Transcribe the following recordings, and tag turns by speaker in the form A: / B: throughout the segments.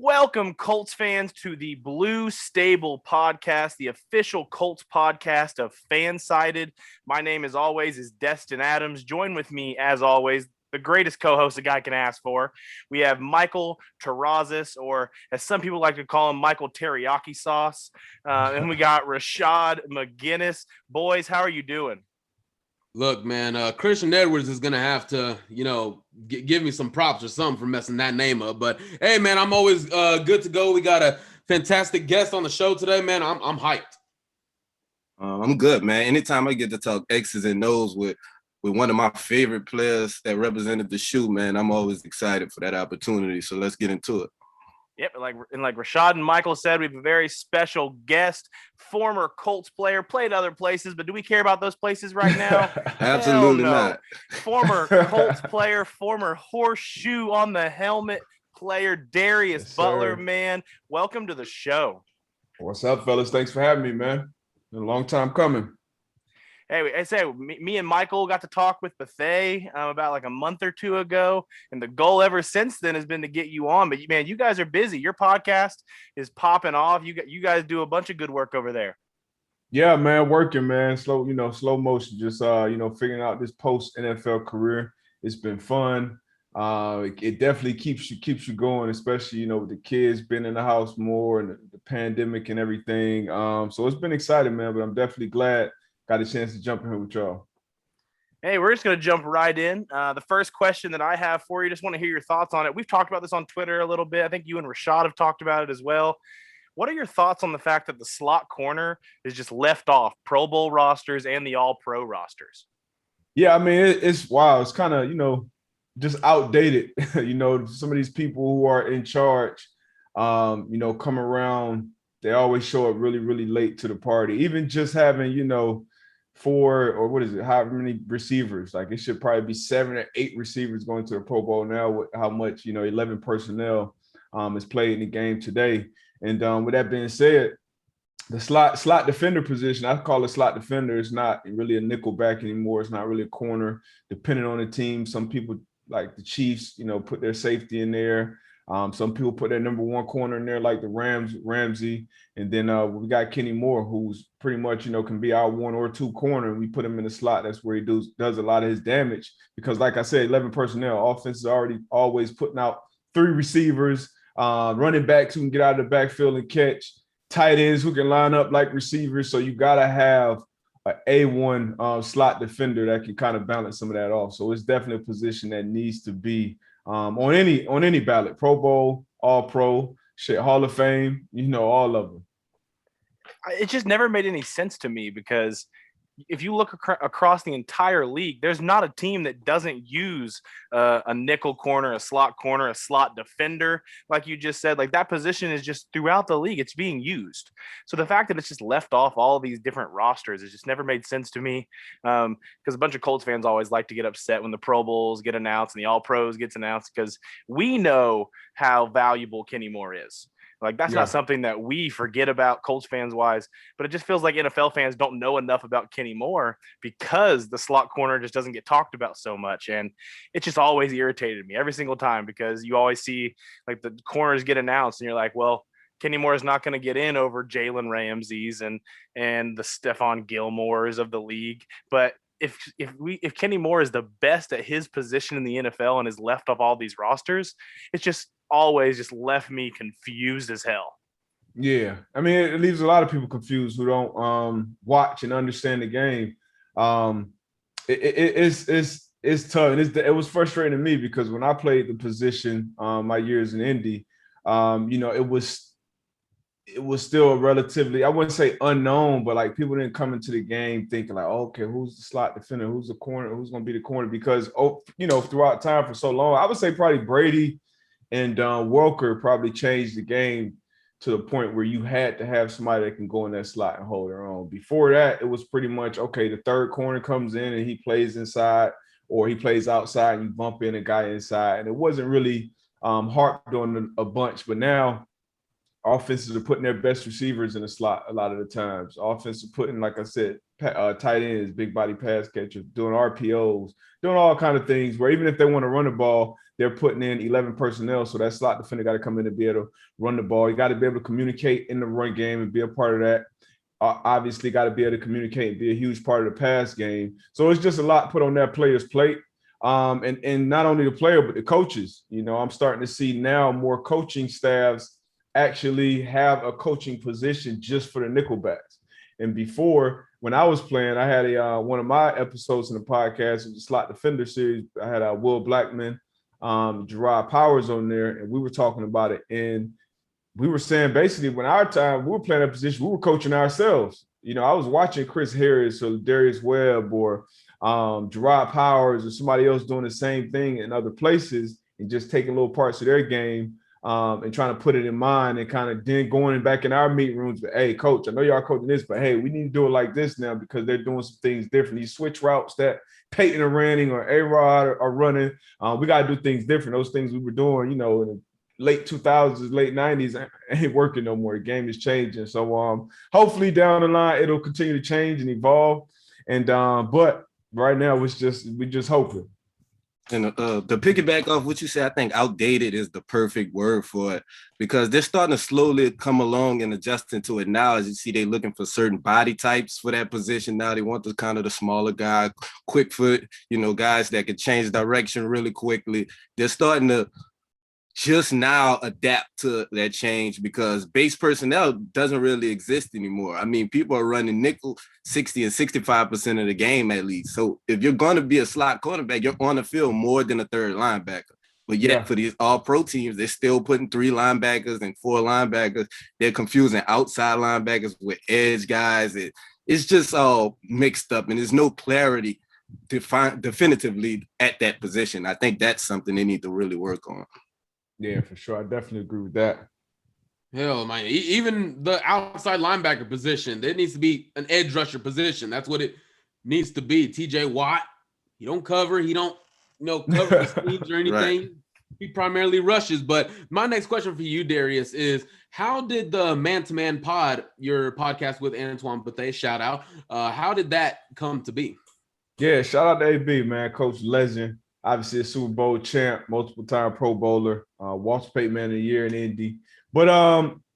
A: Welcome, Colts fans, to the Blue Stable podcast, the official Colts podcast of Fansided. My name, as always, is Destin Adams. Join with me, as always, the greatest co-host a guy can ask for. We have Michael Terrazas, or as some people like to call him, Michael Teriyaki Sauce. And we got Rashad McGinnis. Boys, how are you doing?
B: Look, man, Christian Edwards is going to have to, give me some props or something for messing that name up. But, hey, man, I'm always good to go. We got a fantastic guest on the show today, man. I'm hyped.
C: I'm good, man. Anytime I get to talk X's and O's with one of my favorite players that represented the shoe, man, I'm always excited for that opportunity. So let's get into it.
A: Yep, like Rashad and Michael said, we have a very special guest, former Colts player, played other places, but do we care about those places right now?
C: Absolutely not.
A: Former Colts player, former horseshoe on the helmet player, Darius
D: Yes,
A: Butler,
D: sir.
A: man. Welcome to the show.
D: What's up, fellas? Thanks for having me, man. Been a long time coming.
A: Hey, I say me and Michael got to talk with Buffet about like a month or two ago, and the goal ever since then has been to get you on. But man, you guys are busy. Your podcast is popping off. You guys do a bunch of good work over there.
D: Yeah, man, working, man. Slow motion. Just figuring out this post NFL career. It's been fun. It definitely keeps you going, especially with the kids being in the house more and the pandemic and everything. So it's been exciting, man. But I'm definitely glad got a chance to jump in here with y'all.
A: Hey, we're just going to jump right in. The first question that I have for you, just want to hear your thoughts on it. We've talked about this on Twitter a little bit. I think you and Rashad have talked about it as well. What are your thoughts on the fact that the slot corner is just left off Pro Bowl rosters and the All-Pro rosters?
D: Yeah, I mean, it's wild. It's kind of, just outdated. Some of these people who are in charge, come around, they always show up really, really late to the party. Even just having, however many receivers, like it should probably be 7 or 8 receivers going to the Pro Bowl now with how much, 11 personnel is played in the game today. And with that being said, the slot defender position, I call it slot defender. It's not really a nickel back anymore. It's not really a corner, depending on the team. Some people like the Chiefs, put their safety in there. Some people put their number one corner in there, like the Ramsey. And then we got Kenny Moore, who's pretty much, can be our 1 or 2 corner. And we put him in the slot. That's where he does a lot of his damage. Because like I said, 11 personnel, offense is always putting out 3 receivers, running backs who can get out of the backfield and catch, tight ends who can line up like receivers. So you got to have an A1 slot defender that can kind of balance some of that off. So it's definitely a position that needs to be on any ballot, Pro Bowl, All Pro, Hall of Fame, all of them.
A: It just never made any sense to me because if you look across the entire league, there's not a team that doesn't use a nickel corner, a slot defender, like you just said. Like that position is just throughout the league. It's being used. So the fact that it's just left off all these different rosters, it just never made sense to me. Because a bunch of Colts fans always like to get upset when the Pro Bowls get announced and the All Pros gets announced because we know how valuable Kenny Moore is. Like that's not something that we forget about Colts fans wise, but it just feels like NFL fans don't know enough about Kenny Moore because the slot corner just doesn't get talked about so much. And it just always irritated me every single time because you always see like the corners get announced and you're like, well, Kenny Moore is not going to get in over Jalen Ramsey's and the Stephon Gilmores of the league. But if Kenny Moore is the best at his position in the NFL and is left off all these rosters, it's just always just left me confused as hell.
D: Yeah, I mean, it leaves a lot of people confused who don't watch and understand the game. It's tough, and it was frustrating to me because when I played the position, my years in Indy, it was still relatively, I wouldn't say unknown, but like people didn't come into the game thinking like, okay, who's the slot defender, who's the corner, who's going to be the corner? Because throughout time for so long, I would say probably Brady and Welker probably changed the game to the point where you had to have somebody that can go in that slot and hold their own. Before that, it was pretty much, okay, the third corner comes in and he plays inside or he plays outside and you bump in a guy inside. And it wasn't really harped on a bunch. But now offenses are putting their best receivers in the slot a lot of the times. Offenses are putting, like I said, tight ends, big body pass catchers, doing RPOs, doing all kind of things where even if they want to run the ball, they're putting in 11 personnel. So that slot defender got to come in and be able to run the ball. You got to be able to communicate in the run game and be a part of that. Obviously got to be able to communicate and be a huge part of the pass game. So it's just a lot put on that player's plate. And not only the player, but the coaches. You know, I'm starting to see now more coaching staffs actually have a coaching position just for the nickelbacks. And before, when I was playing, I had one of my episodes in the podcast, the Slot Defender series. I had Will Blackman, Gerard Powers on there, and we were talking about it. And we were saying basically when our time, we were playing that position, we were coaching ourselves. You know, I was watching Chris Harris or Darius Webb or Gerard Powers or somebody else doing the same thing in other places and just taking little parts of their game and trying to put it in mind and kind of then going back in our meeting rooms. But, hey, coach, I know y'all coaching this, but, hey, we need to do it like this now because they're doing some things different. These switch routes that Peyton are running or A-Rod are running, we got to do things different. Those things we were doing, you know, in the late 2000s, late 90s ain't working no more. The game is changing. So hopefully down the line, it'll continue to change and evolve. And but right now, we're just hoping.
C: And to piggyback off what you said, I think outdated is the perfect word for it because they're starting to slowly come along and adjusting to it now. As you see, they're looking for certain body types for that position now. They want the kind of the smaller guy, quick foot, you know, guys that can change direction really quickly. They're starting to just now adapt to that change because base personnel doesn't really exist anymore. I mean, people are running nickel 60 and 65% of the game at least. So if you're going to be a slot cornerback, you're on the field more than a third linebacker. But yet for these all-pro teams, they're still putting 3 linebackers and 4 linebackers. They're confusing outside linebackers with edge guys. It's just all mixed up, and there's no clarity definitively at that position. I think that's something they need to really work on.
D: Yeah, for sure. I definitely agree with that.
B: Hell, man. Even the outside linebacker position, there needs to be an edge rusher position. That's what it needs to be. TJ Watt, he don't cover. He don't, cover the screens or anything. Right. He primarily rushes. But my next question for you, Darius, is how did the Man-to-Man pod, your podcast with Antoine Bethea, shout out, how did that come to be?
D: Yeah, shout out to AB, man, Coach Legend. Obviously a Super Bowl champ, multiple time Pro Bowler, Walter Payton Man of the Year in Indy. But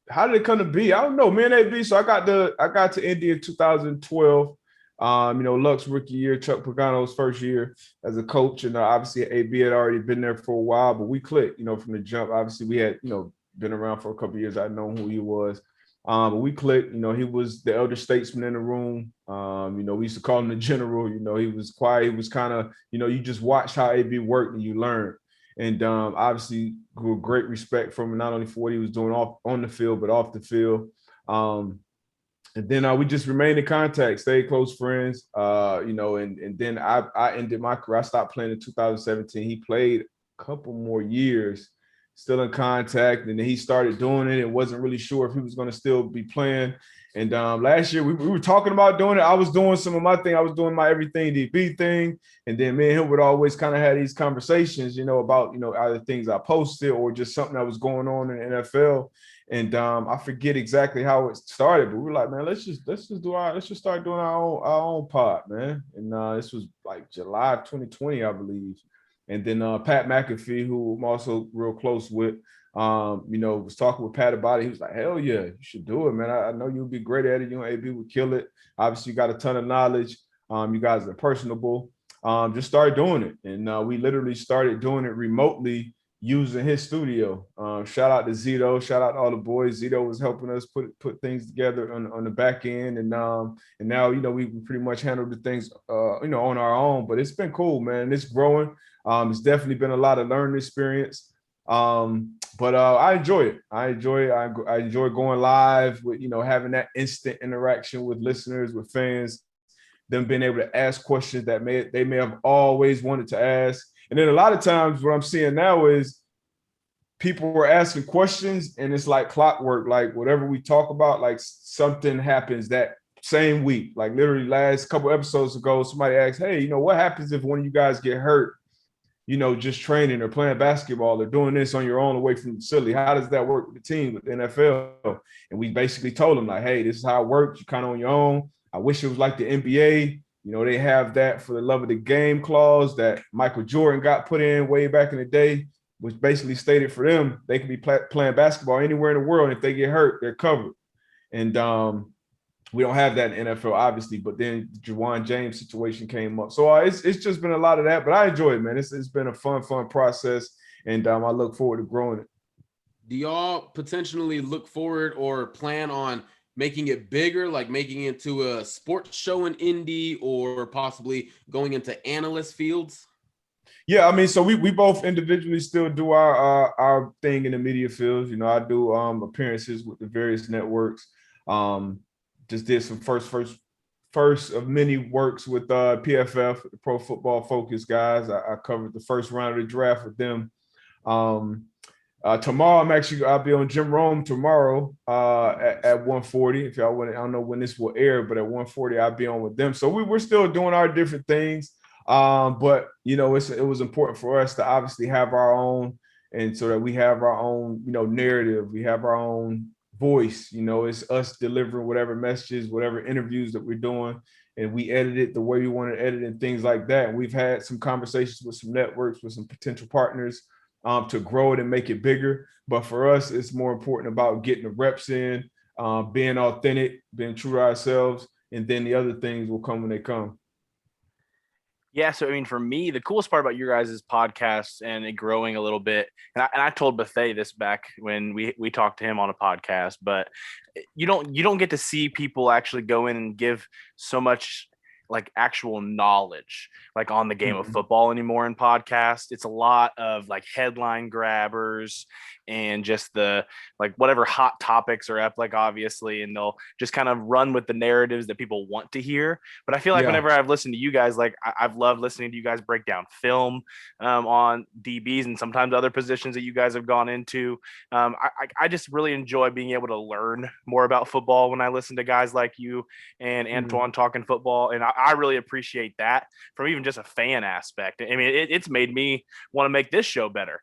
D: how did it come to be? I don't know. Me and AB. So I got to Indy in 2012. Luck's rookie year, Chuck Pagano's first year as a coach, and obviously AB had already been there for a while, but we clicked. From the jump. Obviously, we had been around for a couple of years. I'd known who he was. But we clicked. He was the elder statesman in the room. We used to call him the general. He was quiet. He was kind of, you just watch how AB worked and you learn. And obviously, grew great respect from him, not only for what he was doing on the field, but off the field. And then we just remained in contact, stayed close friends. And then I ended my career. I stopped playing in 2017. He played a couple more years. Still in contact, and then he started doing it and wasn't really sure if he was going to still be playing. And last year we were talking about doing it. I was doing some of my thing. I was doing my everything DB thing, and then me and him would always kind of have these conversations, about either things I posted or just something that was going on in the NFL. And I forget exactly how it started, but we were like, man, let's just start doing our own pod, man. And this was like July of 2020, I believe. And then Pat McAfee, who I'm also real close with, was talking with Pat about it. He was like, hell yeah, you should do it, man. I know you'll be great at it. You and AB would kill it. Obviously, you got a ton of knowledge. You guys are personable. Just start doing it. And we literally started doing it remotely using his studio. Shout out to Zito. Shout out to all the boys. Zito was helping us put things together on the back end. And now, we pretty much handle the things, on our own. But it's been cool, man. It's growing. It's definitely been a lot of learning experience. But I enjoy it. I enjoy going live with, having that instant interaction with listeners, with fans, them being able to ask questions that they may have always wanted to ask. And then a lot of times what I'm seeing now is people were asking questions and it's like clockwork, like whatever we talk about, like something happens that same week. Like literally last couple episodes ago, somebody asked, hey, what happens if one of you guys get hurt? Just training or playing basketball or doing this on your own away from the facility. How does that work with the team, with the NFL? And we basically told them like, hey, this is how it works. You're kind of on your own. I wish it was like the NBA. You know, they have that for the love of the game clause that Michael Jordan got put in way back in the day, which basically stated for them they can be playing basketball anywhere in the world. And if they get hurt, they're covered. And we don't have that in NFL, obviously. But then the Juwan James situation came up. So it's just been a lot of that. But I enjoy it, man. It's been a fun process. And I look forward to growing it.
B: Do y'all potentially look forward or plan on making it bigger, like making it into a sports show in Indy or possibly going into analyst fields?
D: Yeah, I mean, so we both individually still do our thing in the media fields. You know, I do appearances with the various networks. Just did some first of many works with PFF, the Pro Football Focus guys. I covered the first round of the draft with them. Tomorrow, I'll be on Jim Rome tomorrow at 1:40. If y'all want, I don't know when this will air, but at 1:40 I'll be on with them. So we're still doing our different things. But you know, it was important for us to obviously have our own, and so that we have our own, you know, narrative. We have our own voice. You know, it's us delivering whatever messages, whatever interviews that we're doing, and we edit it the way we want to edit and things like that. And we've had some conversations with some networks, with some potential partners, to grow it and make it bigger. But for us, it's more important about getting the reps in, being authentic, being true to ourselves, and then the other things will come when they come.
A: Yeah, so I mean, for me, the coolest part about your guys' podcast and it growing a little bit, and I told Buffet this back when we talked to him on a podcast, but you don't get to see people actually go in and give so much like actual knowledge like on the game of football anymore in podcasts. It's a lot of like headline grabbers and just the like whatever hot topics are up, like obviously, and they'll just kind of run with the narratives that people want to hear. But I feel like whenever I've listened to you guys, like I've loved listening to you guys break down film on DBs and sometimes other positions that you guys have gone into. I just really enjoy being able to learn more about football when I listen to guys like you and Antoine talking football. And I really appreciate that from even just a fan aspect. I mean, it's made me want to make this show better.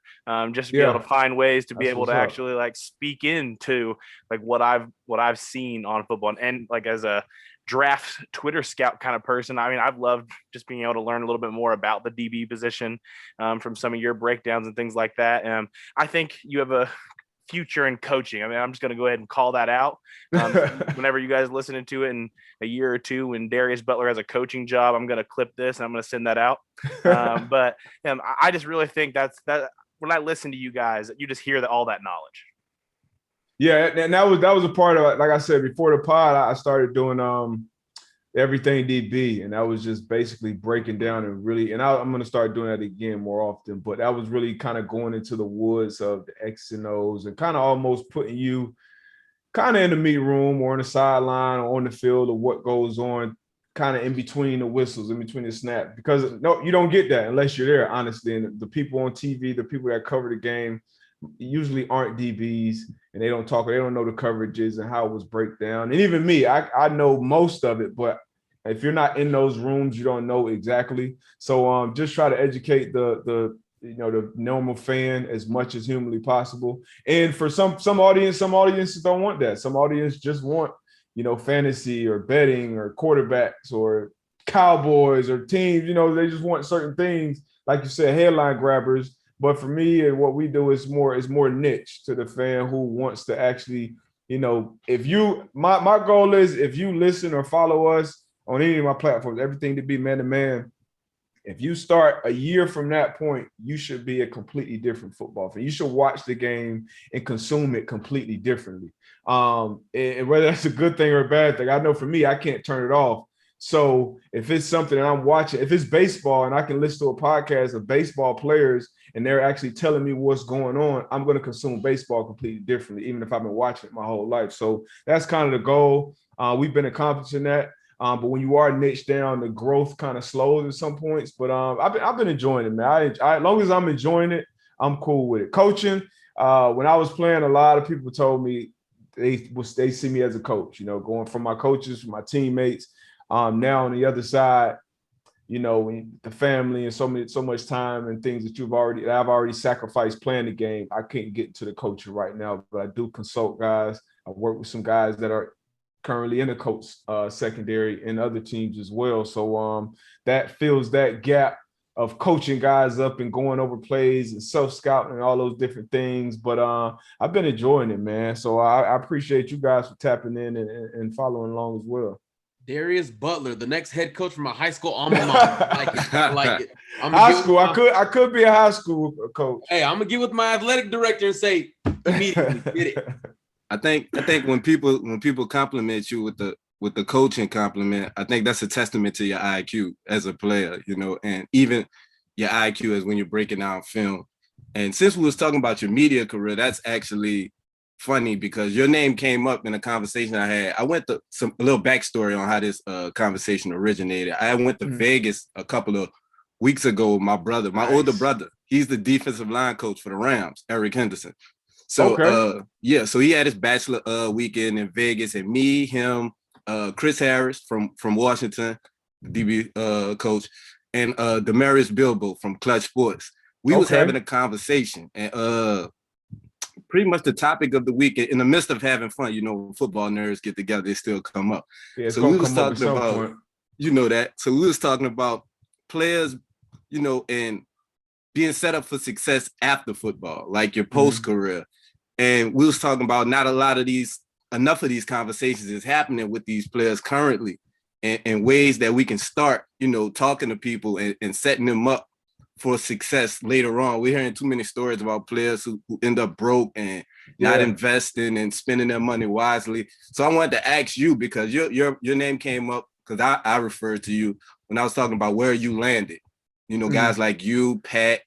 A: Just to be able to find ways to be able to actually like speak into like what I've seen on football, and like as a draft Twitter scout kind of person, I mean, I've loved just being able to learn a little bit more about the DB position from some of your breakdowns and things like that. I think you have a future in coaching. I mean, I'm just going to go ahead and call that out. Whenever you guys listening to it in a year or two, when Darius Butler has a coaching job, I'm going to clip this and I'm going to send that out. But I just really think that when I listen to you guys, you just hear all that knowledge.
D: Yeah, and that was a part of it. Like I said before the pod, I started doing everything DB, and that was just basically breaking down and really. And I'm going to start doing that again more often. But that was really kind of going into the woods of the X and O's and kind of almost putting you kind of in the meet room or on the sideline or on the field of what goes on, kind of in between the whistles, in between the snap. Because no, you don't get that unless you're there, honestly. And the people on TV, the people that cover the game, usually aren't DBs, and they don't talk, they don't know the coverages and how it was break down. And even me, I know most of it, but if you're not in those rooms, you don't know exactly. So just try to educate the normal fan as much as humanly possible. And for some audiences don't want that. Some audience just want, fantasy or betting or quarterbacks or Cowboys or teams, they just want certain things, like you said, headline grabbers. But for me, and what we do is more niche to the fan who wants to actually, my goal is, if you listen or follow us on any of my platforms, everything to be man to man, if you start a year from that point, you should be a completely different football fan. You should watch the game and consume it completely differently. And whether that's a good thing or a bad thing, I know for me, I can't turn it off. So if it's something that I'm watching, if it's baseball and I can listen to a podcast of baseball players and they're actually telling me what's going on, I'm going to consume baseball completely differently, even if I've been watching it my whole life. So that's kind of the goal. We've been accomplishing that. But when you are niche down, the growth kind of slows at some points. But I've been enjoying it, man. As long as I'm enjoying it, I'm cool with it. Coaching, when I was playing, a lot of people told me they see me as a coach, going from my coaches, from my teammates. Now on the other side, when the family and so much time and things that I've already sacrificed playing the game, I can't get to the coaching right now, but I do consult guys. I work with some guys that are currently in the Colts secondary and other teams as well. So that fills that gap of coaching guys up and going over plays and self-scouting and all those different things. But I've been enjoying it, man. So I appreciate you guys for tapping in and following along as well.
B: Darius Butler, the next head coach from a high school alma mater. I like it.
D: High school. I could be a high school coach.
B: Hey, I'm gonna get with my athletic director and say immediately get it.
C: I think when people compliment you with the coaching compliment, I think that's a testament to your IQ as a player, you know, and even your IQ as when you're breaking down film. And since we was talking about your media career, that's actually funny because your name came up in a conversation I had. I went to a little backstory on how this conversation originated. I went to Vegas a couple of weeks ago with my brother, my older brother. He's the defensive line coach for the Rams, Eric Henderson. So so he had his bachelor weekend in Vegas, and me, him, Chris Harris from Washington, DB coach, and Demarius Bilbo from Clutch Sports. We was having a conversation, and pretty much the topic of the week, in the midst of having fun, you know, football nerds get together, they still come up.
D: Yeah,
C: so we was talking about, you know that. So we was talking about players, you know, and being set up for success after football, like your post-career. And we was talking about not enough of these conversations is happening with these players currently, and ways that we can start, you know, talking to people and setting them up for success later on. We're hearing too many stories about players who end up broke and not investing and spending their money wisely. So I wanted to ask you, because your name came up because I referred to you when I was talking about where you landed. You know, guys like you, Pat,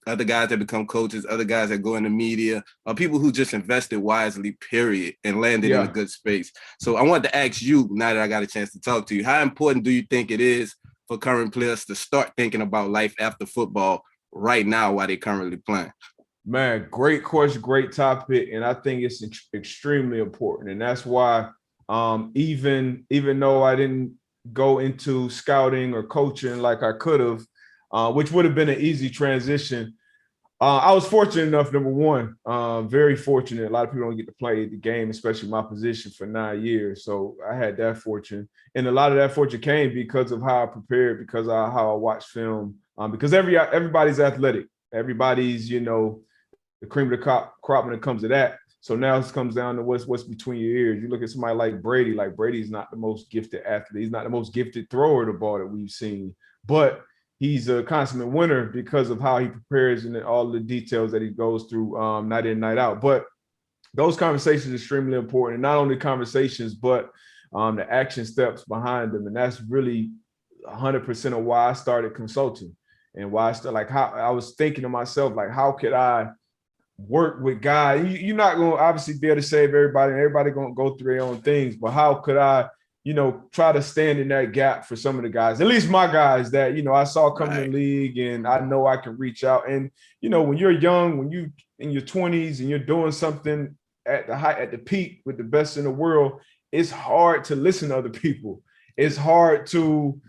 C: other guys that become coaches, other guys that go into media, people who just invested wisely, period, and landed in a good space. So I wanted to ask you, now that I got a chance to talk to you, how important do you think it is for current players to start thinking about life after football right now while they're currently playing?
D: Man, great question, great topic, and I think it's extremely important. And that's why even though I didn't go into scouting or coaching like I could have, which would have been an easy transition, I was fortunate enough, number one, very fortunate. A lot of people don't get to play the game, especially my position, for 9 years. So I had that fortune. And a lot of that fortune came because of how I prepared, because of how I watched film, because everybody's athletic. Everybody's, you know, the cream of the crop when it comes to that. So now it comes down to what's between your ears. You look at somebody like Brady. Like, Brady's not the most gifted athlete. He's not the most gifted thrower of the ball that we've seen. But he's a consummate winner because of how he prepares and all the details that he goes through night in, night out. But those conversations are extremely important. And not only conversations, but the action steps behind them. And that's really 100% of why I started consulting, and why I started, like, how I was thinking to myself, like, how could I work with guys? You're not going to obviously be able to save everybody, and everybody going to go through their own things. But how could I, you know, try to stand in that gap for some of the guys, at least my guys that, you know, I saw coming in the league, and I know I can reach out. And, you know, when you're young, when you in your 20s and you're doing something at the peak with the best in the world, it's hard to listen to other people. It's hard to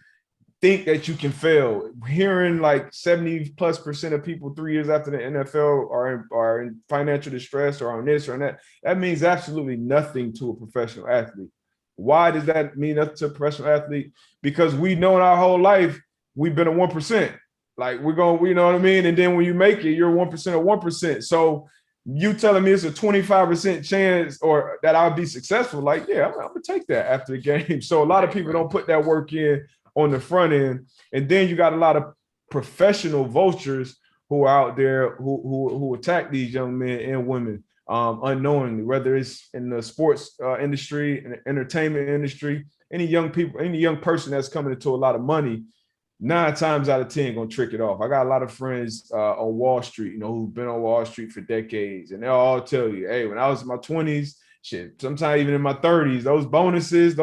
D: think that you can fail. Hearing like 70+% of people 3 years after the NFL are in financial distress or on this or on that means absolutely nothing to a professional athlete. Why does that mean nothing to a professional athlete? Because we know in our whole life, we've been a 1%. Like, you know what I mean? And then when you make it, you're 1% or 1%. So you telling me it's a 25% chance or that I'll be successful, like, yeah, I'm gonna take that after the game. So a lot of people don't put that work in on the front end. And then you got a lot of professional vultures who are out there who attack these young men and women unknowingly, whether it's in the sports industry, in the entertainment industry, any young person that's coming into a lot of money, 9 times out of 10 gonna trick it off. I got a lot of friends on Wall Street, you know, who've been on Wall Street for decades, and they'll all tell you, hey, when I was in my 20s, shit, sometimes even in my 30s, those bonuses,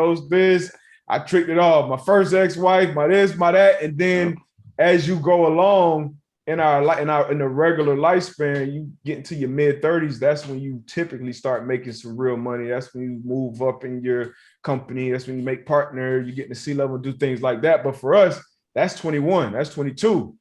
D: I tricked it off. My first ex-wife, my this, my that, and then as you go along in the regular lifespan, you get into your mid-30s. That's when you typically start making some real money. That's when you move up in your company. That's when you make partner. You get in the C-level, do things like that. But for us, that's 21. That's 22.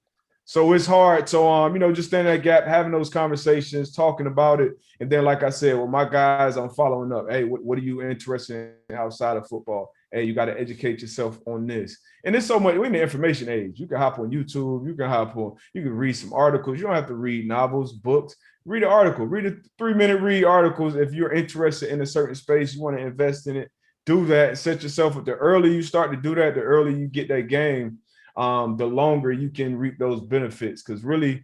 D: So it's hard. So, just standing that gap, having those conversations, talking about it. And then, like I said, with my guys, I'm following up. Hey, what are you interested in outside of football? Hey, you got to educate yourself on this. And there's so much. We're in the information age. You can hop on YouTube. You can read some articles. You don't have to read novels, books. Read an article. Read a 3-minute read articles. If you're interested in a certain space, you want to invest in it, do that. Set yourself up. The earlier you start to do that, the earlier you get that game, the longer you can reap those benefits. Because really,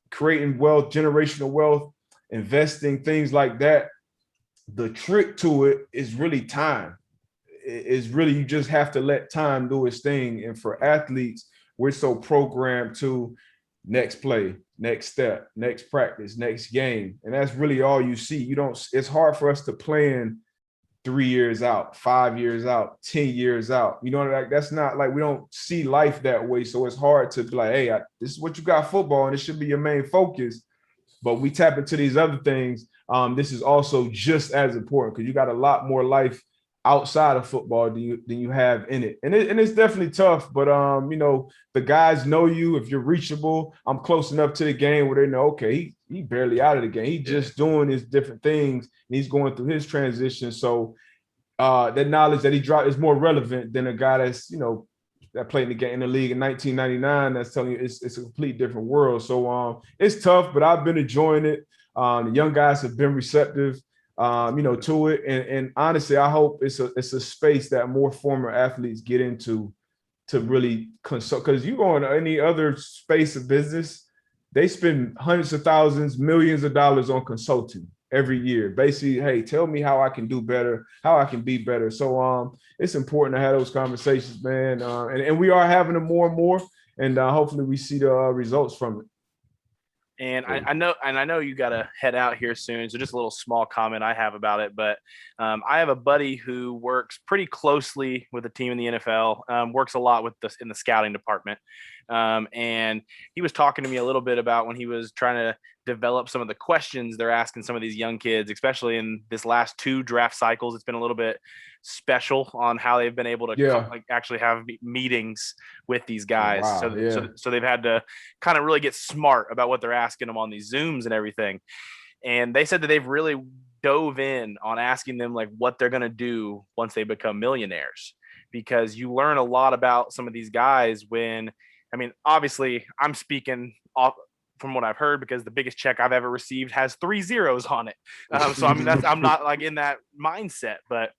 D: creating wealth, generational wealth, investing, things like that, the trick to it is really time. It's really, you just have to let time do its thing. And for athletes, we're so programmed to next play, next step, next practice, next game. And that's really all you see. It's hard for us to plan 3 years out, 5 years out, 10 years out. That's not like, we don't see life that way. So it's hard to be like, hey, this is what you got football, and it should be your main focus. But we tap into these other things. This is also just as important, because you got a lot more life outside of football than you have in it. And it's definitely tough, but the guys know you. If you're reachable, I'm close enough to the game where they know, okay, he barely out of the game. He's just doing his different things, and he's going through his transition. So that knowledge that he dropped is more relevant than a guy that's, that played in the league in 1999. That's telling you it's a complete different world. So it's tough, but I've been enjoying it. The young guys have been receptive, to it. And honestly, I hope it's a space that more former athletes get into, to really consult. Because you go into any other space of business, they spend hundreds of thousands, millions of dollars on consulting every year. Basically, hey, tell me how I can do better, how I can be better. So it's important to have those conversations, man. And we are having them more and more. And hopefully we see the results from it.
A: And I know you got to head out here soon. So just a little small comment I have about it. But I have a buddy who works pretty closely with a team in the NFL, works a lot in the scouting department. And he was talking to me a little bit about when he was trying to develop some of the questions they're asking some of these young kids, especially in this last 2 draft cycles. It's been a little bit special on how they've been able to actually have meetings with these guys. So they've had to kind of really get smart about what they're asking them on these Zooms and everything. And they said that they've really dove in on asking them like what they're going to do once they become millionaires, because you learn a lot about some of these guys obviously I'm speaking off from what I've heard, because the biggest check I've ever received has 3 zeros on it. So I'm not like in that mindset, but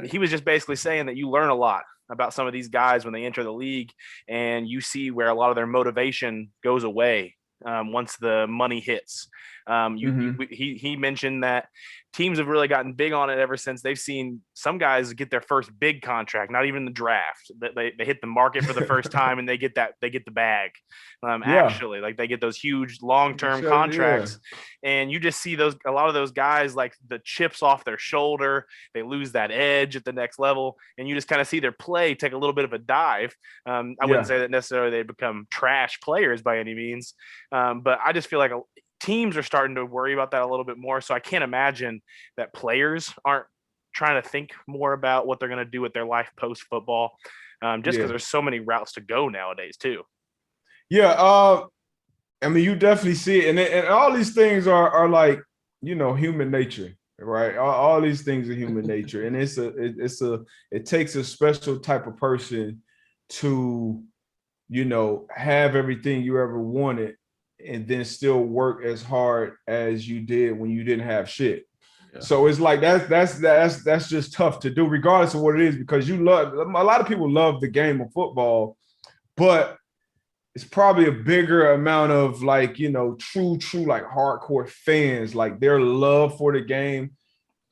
A: he was just basically saying that you learn a lot about some of these guys when they enter the league, and you see where a lot of their motivation goes away once the money hits. He mentioned that teams have really gotten big on it ever since they've seen some guys get their first big contract, not even the draft. They hit the market for the first time and they get the bag. Actually, like they get those huge long-term contracts, and you just see a lot of those guys, like the chips off their shoulder. They lose that edge at the next level, and you just kind of see their play take a little bit of a dive. I wouldn't say that necessarily they become trash players by any means, but I just feel like teams are starting to worry about that a little bit more. So I can't imagine that players aren't trying to think more about what they're going to do with their life post football, just because there's so many routes to go nowadays too.
D: You definitely see it. And all these things are like, human nature, right? All these things are human nature. And it takes a special type of person to, have everything you ever wanted, and then still work as hard as you did when you didn't have shit. Yeah. So it's like that's just tough to do, regardless of what it is, because a lot of people love the game of football, but it's probably a bigger amount of like, true like hardcore fans. Like their love for the game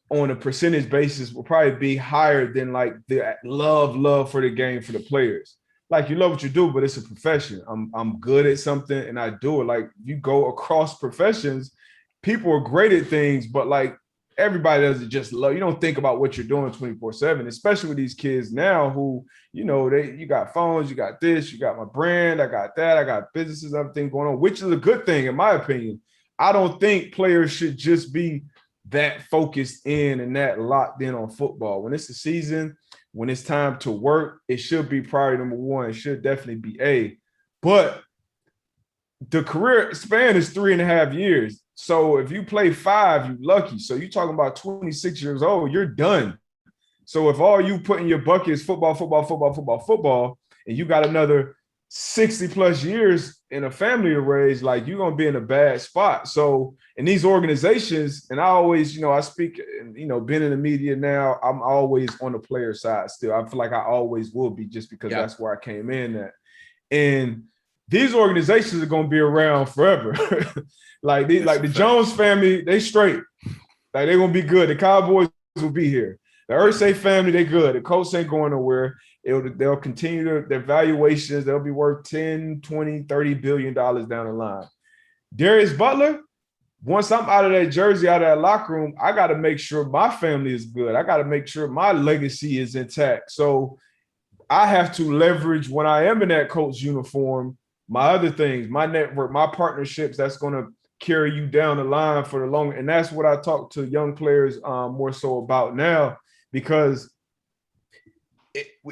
D: on a percentage basis will probably be higher than like the love for the game for the players. Like you love what you do, but it's a profession. I'm good at something and I do it. Like you go across professions, people are great at things, but like everybody doesn't just love. You don't think about what you're doing 24/7, especially with these kids now who, you got phones, you got this, you got my brand, I got that, I got businesses, everything going on, which is a good thing in my opinion. I don't think players should just be that focused in and that locked in on football. When it's the season, when it's time to work, it should be priority number one. It should definitely be A. But the career span is 3.5 years. So if you play 5, you're lucky. So you're talking about 26 years old, you're done. So if all you put in your bucket is football, and you got another 60 plus years in a family to raise, like you're gonna be in a bad spot. So in these organizations, and I always, I speak, being in the media now, I'm always on the player side still. I feel like I always will be, just because that's where I came in at. And these organizations are gonna be around forever. like the Jones family, they straight. Like they're gonna be good. The Cowboys will be here. The Irsay family, they good. The Colts ain't going nowhere. They'll continue their valuations. They'll be worth 10, 20, 30 billion dollars down the line. Darius Butler, once I'm out of that jersey, out of that locker room, I got to make sure my family is good. I got to make sure my legacy is intact. So I have to leverage, when I am in that Colts uniform, my other things, my network, my partnerships, that's going to carry you down the line for the long. And that's what I talk to young players more so about now, because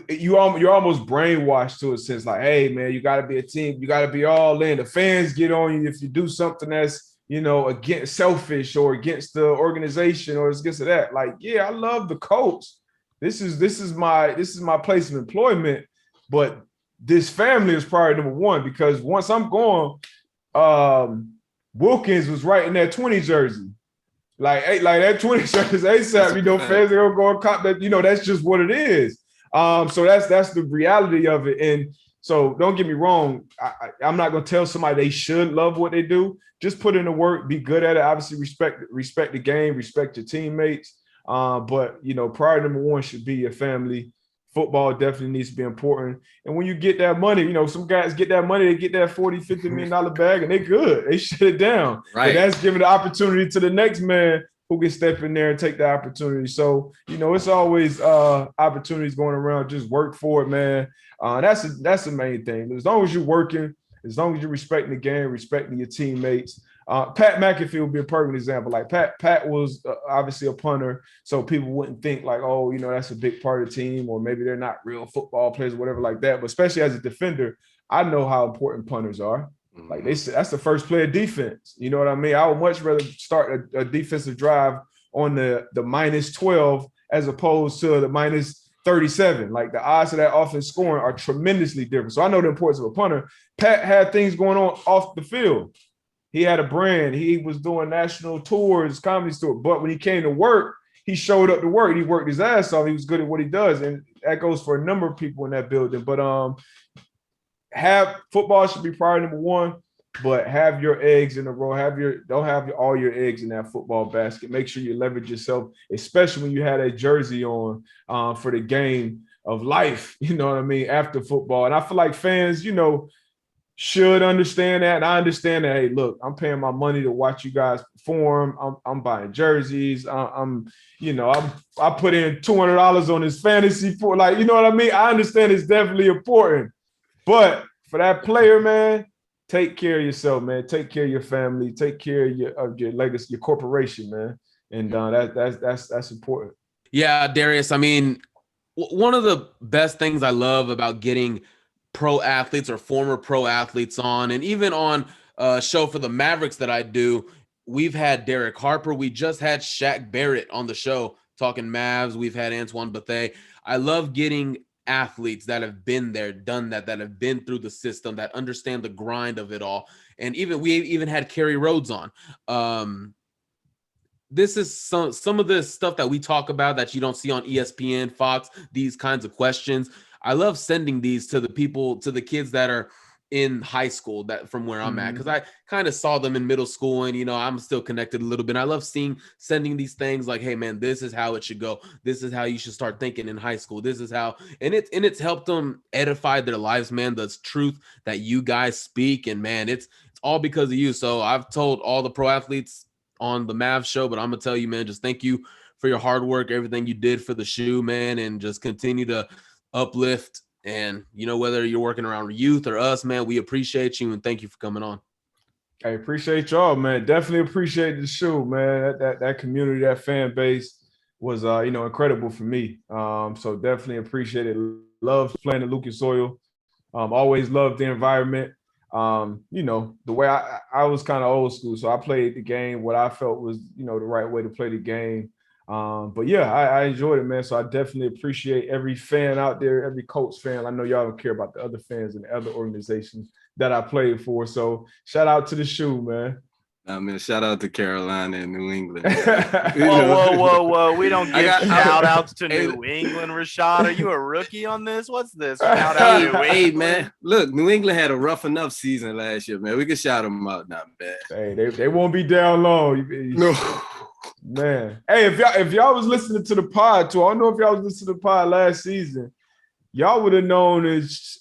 D: you're almost brainwashed to a sense, like, hey, man, you got to be a team. You got to be all in. The fans get on you if you do something that's, against selfish or against the organization or against that. Like, yeah, I love the Colts. This is my place of employment, but this family is priority number one, because once I'm gone, Wilkins was right in that 20 jersey. Like that 20 jersey ASAP, fans are gonna go and cop that, that's just what it is. So that's the reality of it. And so don't get me wrong, I'm not gonna tell somebody they should love what they do. Just put in the work, be good at it. Obviously, respect the game, respect your teammates. But priority number one should be your family. Football definitely needs to be important. And when you get that money, some guys get that money, they get that $40-50 million bag, and they good. They shut it down. Right. And that's giving the opportunity to the next man who can step in there and take the opportunity. So, it's always opportunities going around. Just work for it, man. That's the main thing. As long as you're working, as long as you're respecting the game, respecting your teammates. Pat McAfee would be a perfect example. Like Pat was obviously a punter, so people wouldn't think like, oh, that's a big part of the team, or maybe they're not real football players or whatever like that. But especially as a defender, I know how important punters are. Like that's the first play of defense. You know what I mean? I would much rather start a defensive drive on the -12 as opposed to the -37. Like the odds of that offense scoring are tremendously different. So I know the importance of a punter. Pat had things going on off the field. He had a brand. He was doing national tours, comedy tour. But when he came to work, he showed up to work. He worked his ass off. He was good at what he does. And that goes for a number of people in that building. But football should be priority number one, but have your eggs in a row. Don't have all your eggs in that football basket. Make sure you leverage yourself, especially when you had a jersey on for the game of life, you know what I mean, after football. And I feel like fans, should understand that. And I understand that, hey, look, I'm paying my money to watch you guys perform. I'm buying jerseys. I put in $200 on this fantasy for, like, you know what I mean? I understand it's definitely important. But for that player, man, take care of yourself, man. Take care of your family. Take care of your legacy, your corporation, man. And that's important.
B: Yeah, Darius, I mean, one of the best things I love about getting pro athletes or former pro athletes on, and even on a show for the Mavericks that I do, we've had Derek Harper. We just had Shaq Barrett on the show talking Mavs. We've had Antoine Bethea. I love getting athletes that have been there, done that have been through the system, that understand the grind of it all. And we even had Kerry Rhodes on. This is some of the stuff that we talk about that you don't see on ESPN, Fox, these kinds of questions. I love sending these to the people, to the kids that are in high school, that from where I'm at, because I kind of saw them in middle school, and I'm still connected a little bit. I love sending these things like, hey man, this is how it should go. This is how you should start thinking in high school. This is how, and it's helped them edify their lives, man. The truth that you guys speak, and man, it's all because of you. So I've told all the pro athletes on the Mavs show, but I'm gonna tell you, man, just thank you for your hard work, everything you did for the shoe, man, and just continue to uplift. And whether you're working around youth or us, man, we appreciate you and thank you for coming on.
D: I appreciate y'all, man. Definitely appreciate the show, man. That community, that fan base was incredible for me. So definitely appreciate it. Love playing the Lucas Oil. Always loved the environment. The way I was kind of old school, so I played the game what I felt was, the right way to play the game. But yeah, I enjoyed it, man. So I definitely appreciate every fan out there, every Colts fan. I know y'all don't care about the other fans and the other organizations that I played for. So shout out to the shoe, man.
C: I mean, shout out to Carolina and New England.
A: Whoa. We don't give shout outs to New England, Rashad. Are you a rookie on this? What's this? Shout out to New England.
C: Hey, man. Look, New England had a rough enough season last year, man. We can shout them out now, man.
D: Hey, they won't be down long.
C: No.
D: Man. Hey, if y'all was listening to the pod too, I don't know if y'all was listening to the pod last season, y'all would have known it's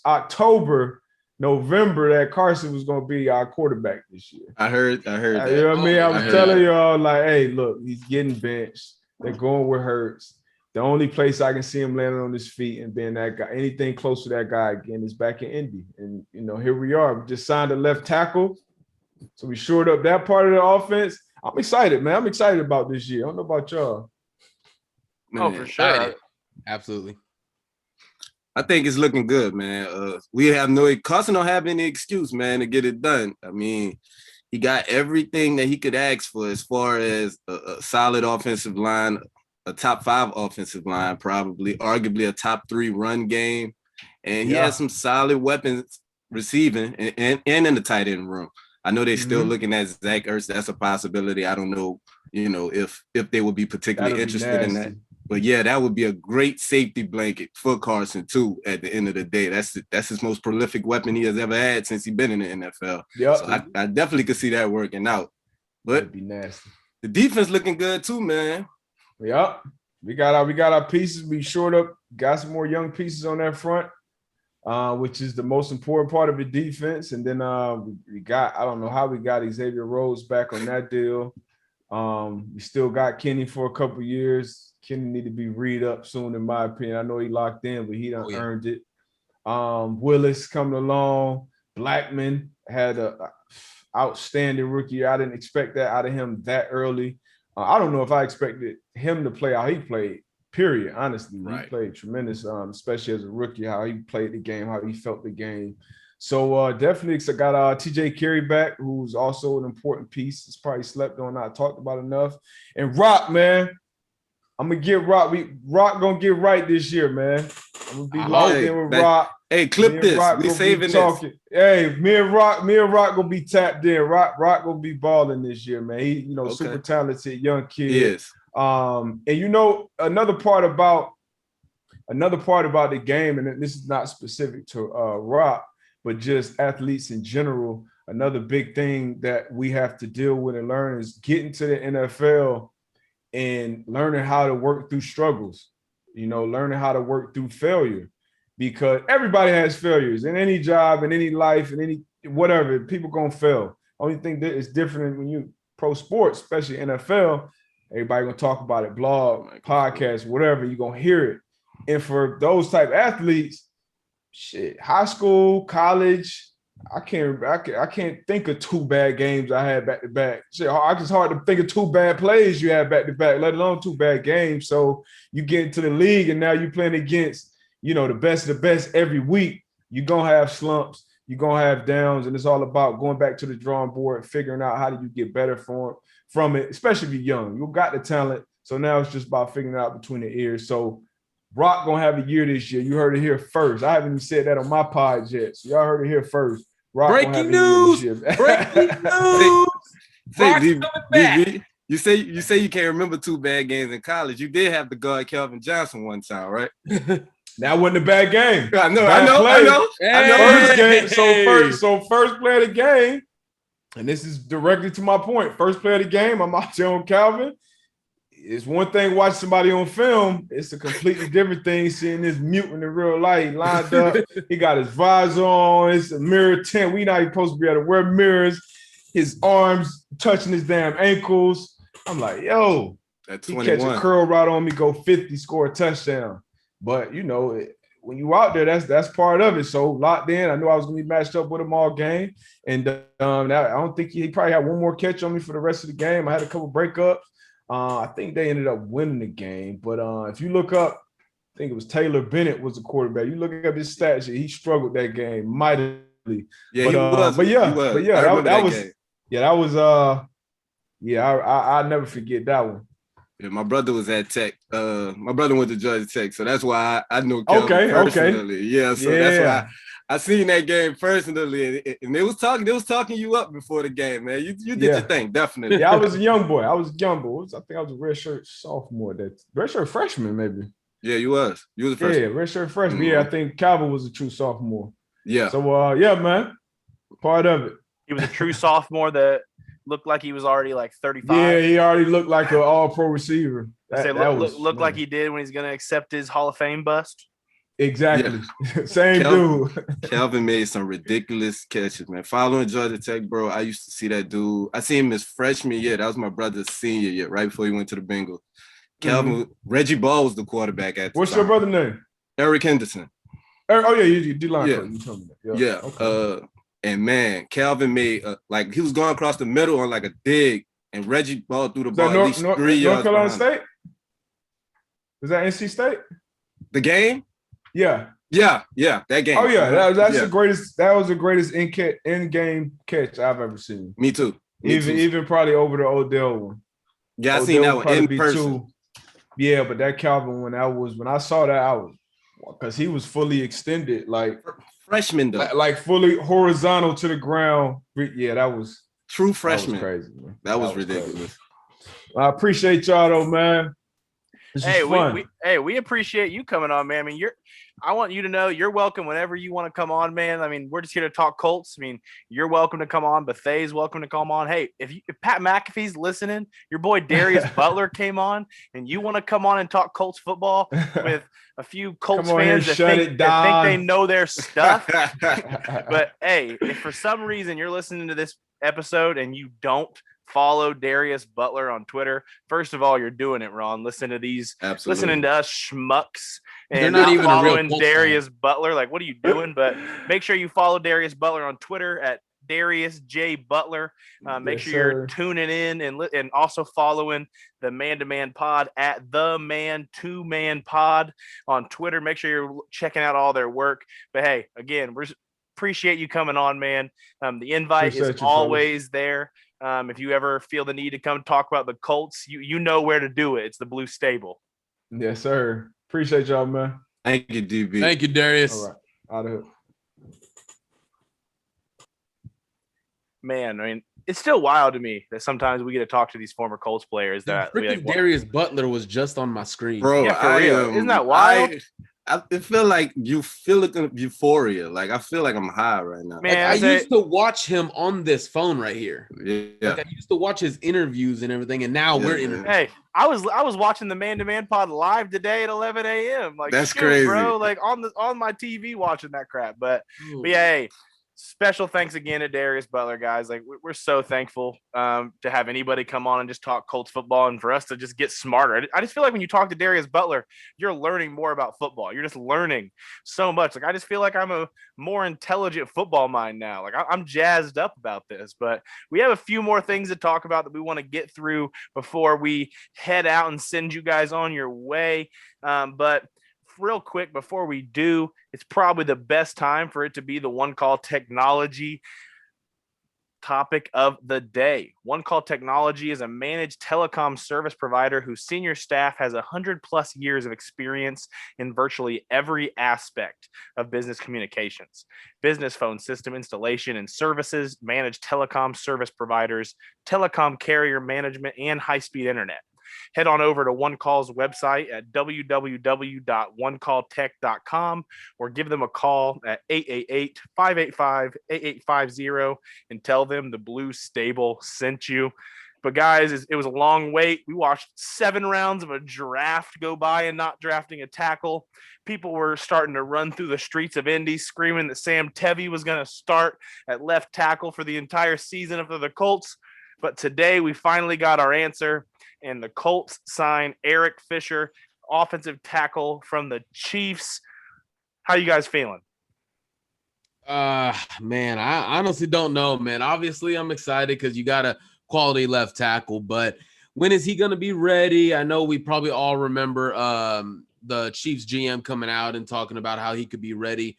D: November that Carson was going to be our quarterback this year.
C: I heard that.
D: You know what I mean? I was telling y'all, like, hey, look, he's getting benched. They're going with Hurts. The only place I can see him landing on his feet and being that guy, anything close to that guy again, is back in Indy. And, here we are. We just signed a left tackle. So we shored up that part of the offense. I'm excited, man. I'm excited about this year. I don't know about y'all.
C: Man,
A: for sure.
B: Absolutely.
C: I think it's looking good, man. We have Carson don't have any excuse, man, to get it done. I mean, he got everything that he could ask for as far as a solid offensive line, a top 5 offensive line, probably, arguably a top 3 run game. And he has some solid weapons receiving and in the tight end room. I know they're still looking at Zach Ertz. That's a possibility. I don't know, if they would be particularly interested in that. But yeah, that would be a great safety blanket for Carson too. At the end of the day, that's his most prolific weapon he has ever had since he's been in the NFL.
D: Yep.
C: So I definitely could see that working out. But
D: that'd be nasty.
C: The defense looking good too, man.
D: Yep. We got our pieces. We shored up, got some more young pieces on that front, which is the most important part of the defense. And then we got, I don't know how we got Xavier Rhodes back on that deal. We still got Kenny for a couple years. Kenny need to be read up soon, in my opinion. I know he locked in, but he done earned it. Willis coming along. Blackman had a outstanding rookie. I didn't expect that out of him that early. I don't know if I expected him to play how he played, period, honestly. Right. He played tremendous, especially as a rookie, how he played the game, how he felt the game. So definitely got TJ Carey back, who's also an important piece. It's probably slept on, not talked about enough. And Rock, man. I'm gonna get Rock. Rock gonna get right this year, man. I'm gonna be locked in with Rock.
C: Hey, clip this. We saving this.
D: Hey, me and Rock gonna be tapped in. Rock gonna be balling this year, man. He, super talented young kid.
C: Yes.
D: And another part about the game, and this is not specific to Rock, but just athletes in general. Another big thing that we have to deal with and learn is getting to the NFL and learning how to work through struggles, learning how to work through failure, because everybody has failures in any job, in any life, in any whatever. People gonna fail. Only thing that is different when you pro sports, especially NFL, everybody gonna talk about it, blog, podcast, whatever, you're gonna hear it. And for those type of athletes, high school, college, I can't think of 2 bad games I had back to back. It's hard to think of 2 bad plays you had back to back, let alone 2 bad games. So you get into the league and now you're playing against, the best of the best every week. You're gonna have slumps, you're gonna have downs, and it's all about going back to the drawing board and figuring out how do you get better from it, especially if you're young. You got the talent, so now it's just about figuring it out between the ears. So Rock gonna have a year this year. You heard it here first. I haven't even said that on my pod yet, so y'all heard it here first. Rock
B: Breaking news! Breaking news!
C: You say you can't remember 2 bad games in college. You did have to guard Calvin Johnson one time, right?
D: That wasn't a bad game.
C: I know.
D: First game. So first play of the game, and this is directly to my point. First play of the game, I'm out there on Calvin. It's one thing watching somebody on film. It's a completely different thing seeing this mutant in real life. He lined up. He got his visor on. It's a mirror tent. We not even supposed to be able to wear mirrors. His arms touching his damn ankles. I'm like, yo, he catch a curl right on me, go 50, score a touchdown. But, when you out there, that's part of it. So locked in. I knew I was going to be matched up with him all game. And I don't think he probably had one more catch on me for the rest of the game. I had a couple breakups. I think they ended up winning the game. But if you look up, I think it was Taylor Bennett was the quarterback. You look up his stats, he struggled that game mightily.
C: Yeah, he was.
D: But yeah,
C: I
D: that
C: remember
D: was
C: game.
D: that was I'll never forget that one.
C: Yeah, my brother was at Tech. My brother went to Georgia Tech, so that's why I know Kelvin
D: Okay.
C: personally. Yeah, so that's why I seen that game personally, and they was talking you up before the game, man. You did your thing, definitely.
D: Yeah, I was a young boy. I think I was a redshirt sophomore. That redshirt freshman, maybe.
C: Yeah, you was. You was a freshman.
D: Yeah, redshirt freshman.
C: Mm-hmm.
D: Yeah, I think Calvin was a true sophomore.
C: Yeah.
D: So yeah, man, part of it.
A: He was a true sophomore that looked like he was already like 35.
D: Yeah, he already looked like an all-pro receiver.
A: Looked like he did when he's going to accept his Hall of Fame bust.
D: Exactly. Yeah. Same dude.
C: Calvin made some ridiculous catches, man. Following Georgia Tech, bro, I used to see that dude. I seen him his freshman year. That was my brother's senior year, right before he went to the Bengals. Calvin, Reggie Ball was the quarterback at the
D: What's
C: time.
D: your brother's name?
C: Eric Henderson.
D: Oh, yeah, you D-line.
C: Yeah.
D: You told me that. Yeah.
C: Okay. And man, Calvin made like he was going across the middle on like a dig, and Reggie Ball threw the ball at least 3 yards.
D: North Carolina State? Is that NC State?
C: The game?
D: Yeah,
C: that game.
D: Oh yeah, that's the greatest. That was the greatest in-game catch I've ever seen.
C: Me too.
D: Even probably over the Odell one.
C: Yeah, I seen that one in person.
D: Yeah, but that Calvin one, when I saw that, I was, because he was fully extended, like
C: freshman though,
D: like fully horizontal to the ground. Yeah, that was
C: true freshman.
D: That was crazy, man.
C: That was ridiculous.
D: Crazy. I appreciate y'all though, man.
A: We appreciate you coming on, man. I mean, I want you to know you're welcome whenever you want to come on, man. I mean, we're just here to talk Colts. I mean, you're welcome to come on. Bethay's welcome to come on. Hey, if Pat McAfee's listening, your boy Darius Butler came on, and you want to come on and talk Colts football with a few Colts fans that think they know their stuff. But hey, if for some reason you're listening to this episode and you don't follow Darius Butler on Twitter, first of all, you're doing it wrong. Listening to us schmucks and not even following Darius Butler. Like, what are you doing? But make sure you follow Darius Butler on Twitter at Darius J Butler. Make sure you're tuning in and also following the Man to Man Pod at the Man to Man Pod on Twitter. Make sure you're checking out all their work. But hey, again, we appreciate you coming on, man. The invite is always there. If you ever feel the need to come talk about the Colts, you know where to do it. It's the Blue Stable.
D: Yes, sir. Appreciate y'all, man.
C: Thank you, DB.
B: Thank you, Darius.
D: All right. Out of here.
A: Man, I mean, it's still wild to me that sometimes we get to talk to these former Colts players.
B: Darius Butler was just on my screen.
C: Bro,
A: yeah, for real. Isn't that wild?
C: I feel like you feel like euphoria. Like I feel like I'm high right now.
B: Man, I used to watch him on this phone right here.
C: Yeah.
B: Like I used to watch his interviews and everything, and now we're interviewing.
A: Hey, I was watching the Man to Man Pod live today at 11 a.m. Like
C: that's crazy,
A: bro. Like on my TV watching that crap. But yeah, hey. Special thanks again to Darius Butler, guys. Like we're so thankful to have anybody come on and just talk Colts football, and for us to just get smarter. I just feel like when you talk to Darius Butler, you're learning more about football. You're just learning so much. Like I just feel like I'm a more intelligent football mind now. Like I'm jazzed up about this. But we have a few more things to talk about that we want to get through before we head out and send you guys on your way. But real quick, before we do, it's probably the best time for it to be the One Call Technology topic of the day. One Call Technology is a managed telecom service provider whose senior staff has 100+ years of experience in virtually every aspect of business communications, business phone system installation and services, managed telecom service providers, telecom carrier management, and high-speed internet. Head on over to One Call's website at www.onecalltech.com or give them a call at 888-585-8850 and tell them the Blue Stable sent you. But guys, it was a long wait. We watched 7 rounds of a draft go by and not drafting a tackle. People were starting to run through the streets of Indy screaming that Sam Tevy was going to start at left tackle for the entire season for the Colts. But today we finally got our answer. And the Colts sign Eric Fisher, offensive tackle from the Chiefs. How you guys feeling?
B: Man, I honestly don't know, man. Obviously, I'm excited because you got a quality left tackle, but when is he going to be ready? I know we probably all remember the Chiefs GM coming out and talking about how he could be ready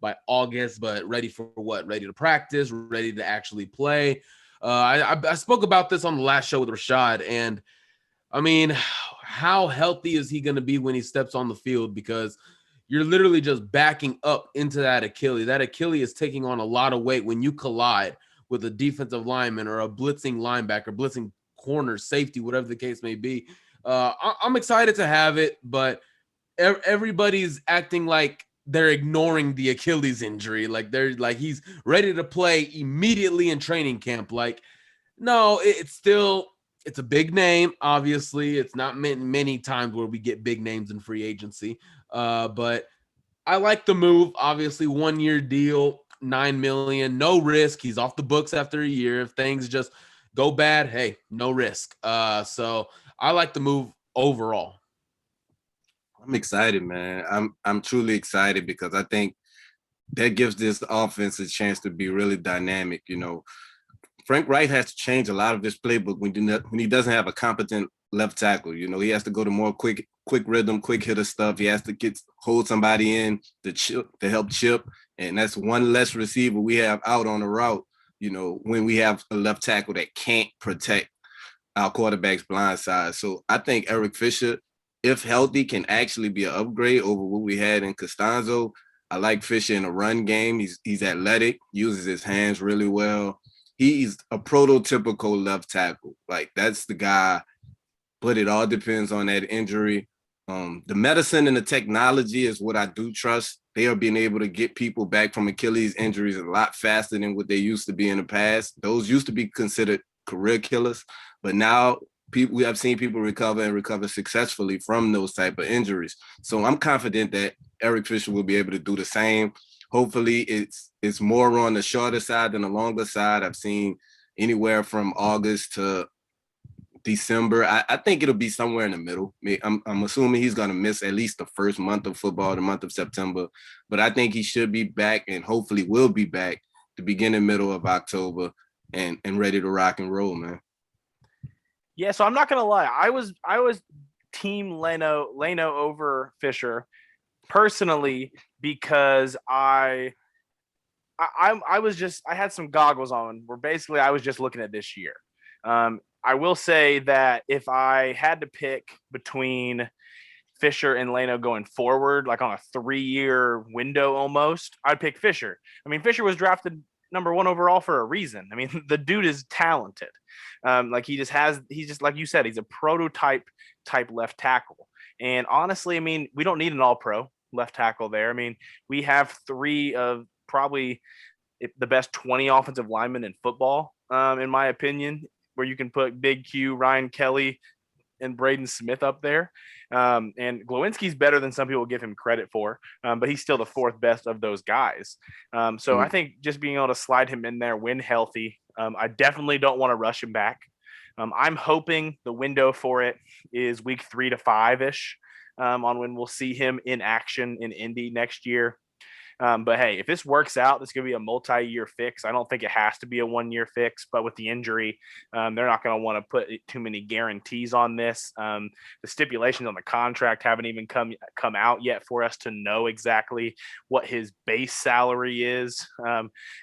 B: by August, but ready for what? Ready to practice, ready to actually play. I spoke about this on the last show with Rashad, and I mean, how healthy is he going to be when he steps on the field? Because you're literally just backing up into that Achilles. That Achilles is taking on a lot of weight when you collide with a defensive lineman or a blitzing linebacker, blitzing corner, safety, whatever the case may be. I'm excited to have it, but everybody's acting like they're ignoring the Achilles injury. Like they're like he's ready to play immediately in training camp. Like, no, it's a big name. Obviously, it's not many times where we get big names in free agency. But I like the move. Obviously, 1-year deal, $9 million, no risk. He's off the books after a year. If things just go bad, hey, no risk. So I like the move overall.
C: I'm excited, man. I'm truly excited because I think that gives this offense a chance to be really dynamic. You know, Frank Wright has to change a lot of his playbook when he doesn't have a competent left tackle. You know, he has to go to more quick rhythm, quick hitter stuff. He has to hold somebody in to help chip, and that's one less receiver we have out on the route. You know, when we have a left tackle that can't protect our quarterback's blind side. So I think Eric Fisher, if healthy, can actually be an upgrade over what we had in Costanzo. I like Fisher in a run game. He's athletic, uses his hands really well. He's a prototypical left tackle. Like, that's the guy, but it all depends on that injury. The medicine and the technology is what I do trust. They are being able to get people back from Achilles injuries a lot faster than what they used to be in the past. Those used to be considered career killers, but now we have seen people recover successfully from those type of injuries. So I'm confident that Eric Fisher will be able to do the same. Hopefully it's more on the shorter side than the longer side. I've seen anywhere from August to December. I think it'll be somewhere in the middle. I'm assuming he's going to miss at least the first month of football, the month of September, but I think he should be back and hopefully will be back the beginning, middle of October and ready to rock and roll, man.
A: Yeah, so I'm not gonna lie. I was team Leno over Fisher personally because I had some goggles on where basically I was just looking at this year. I will say that if I had to pick between Fisher and Leno going forward, like on a 3-year window almost, I'd pick Fisher. I mean, Fisher was drafted number 1 overall for a reason. I mean, the dude is talented. He's just like you said, he's a prototype type left tackle. And honestly, I mean, we don't need an all-pro left tackle there. I mean, we have 3 of probably the best 20 offensive linemen in football, in my opinion, where you can put Big Q, Ryan Kelly, and Braden Smith up there. And Glowinski's better than some people give him credit for, but he's still the 4th best of those guys. So I think just being able to slide him in there when healthy, I definitely don't want to rush him back. I'm hoping the window for it is week 3 to 5-ish on when we'll see him in action in Indy next year. But hey, if this works out, this is going to be a multi-year fix. I don't think it has to be a 1-year fix, but with the injury, they're not going to want to put too many guarantees on this. The stipulations on the contract haven't even come out yet for us to know exactly what his base salary is.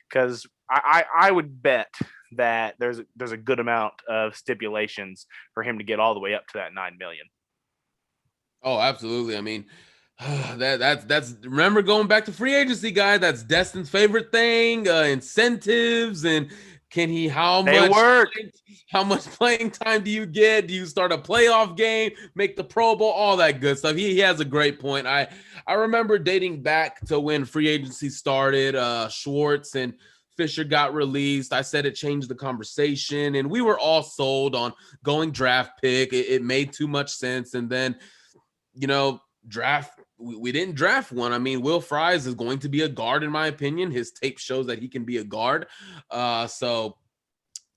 A: Because I would bet that there's a good amount of stipulations for him to get all the way up to that $9 million.
B: Oh, absolutely. I mean, that's remember going back to free agency, guy. That's Destin's favorite thing. Incentives and how much playing time do you get? Do you start a playoff game, make the Pro Bowl, all that good stuff? He has a great point. I remember dating back to when free agency started. Schwartz and Fisher got released. I said it changed the conversation, and we were all sold on going draft pick. It made too much sense, and then draft. We didn't draft one. I mean, Will Fries is going to be a guard, in my opinion. His tape shows that he can be a guard. So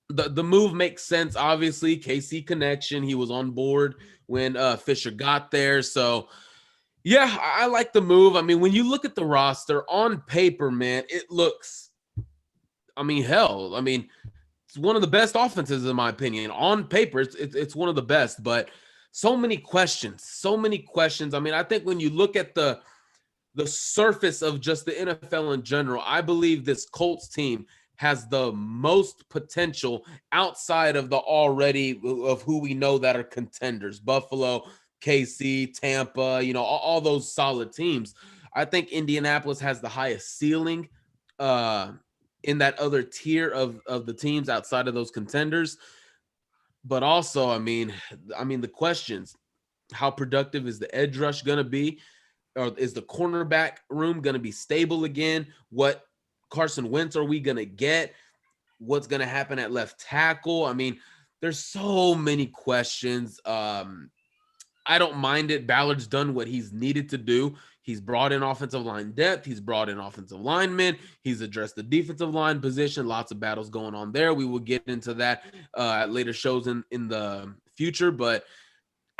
B: the move makes sense. Obviously, KC connection. He was on board when Fisher got there. So, yeah, I like the move. I mean, when you look at the roster on paper, man, it looks. I mean, hell. I mean, it's one of the best offenses, in my opinion. On paper, it's one of the best, but. So many questions. I mean, I think when you look at the the surface of just the NFL in general, I believe this Colts team has the most potential outside of the already of who we know that are contenders. Buffalo, KC, Tampa, all those solid teams. I think Indianapolis has the highest ceiling in that other tier of the teams outside of those contenders. But also, I mean the questions, how productive is the edge rush going to be? Or is the cornerback room going to be stable again? What Carson Wentz are we going to get? What's going to happen at left tackle? I mean, there's so many questions. I don't mind it. Ballard's done what he's needed to do. He's brought in offensive line depth. He's brought in offensive linemen. He's addressed the defensive line position. Lots of battles going on there. We will get into that at later shows in the future. But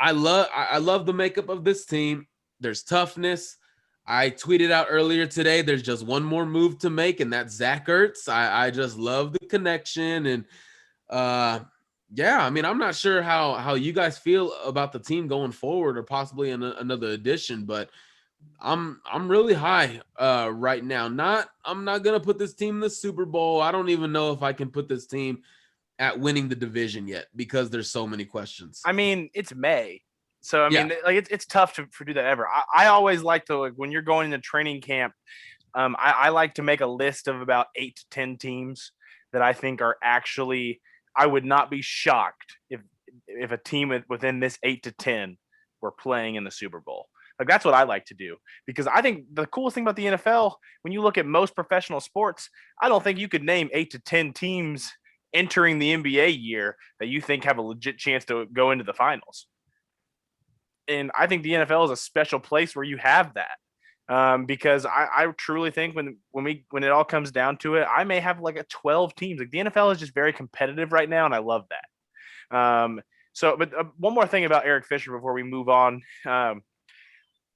B: I love the makeup of this team. There's toughness. I tweeted out earlier today, there's just one more move to make, and that's Zach Ertz. I just love the connection. And yeah, I mean, I'm not sure how you guys feel about the team going forward or possibly in another edition, but I'm really high right now. I'm not going to put this team in the Super Bowl. I don't even know if I can put this team at winning the division yet because there's so many questions.
A: I mean, it's May. So, I mean, like it's tough to do that ever. I always like to, like, when you're going into training camp, I like to make a list of about 8 to 10 teams that I think are actually, I would not be shocked if a team within this 8 to 10 were playing in the Super Bowl. Like, that's what I like to do, because I think the coolest thing about the NFL, when you look at most professional sports, I don't think you could name 8 to 10 teams entering the NBA year that you think have a legit chance to go into the finals. And I think the NFL is a special place where you have that, because I truly think when it all comes down to it, I may have like a 12 teams. Like, the NFL is just very competitive right now, and I love that. But one more thing about Eric Fisher before we move on.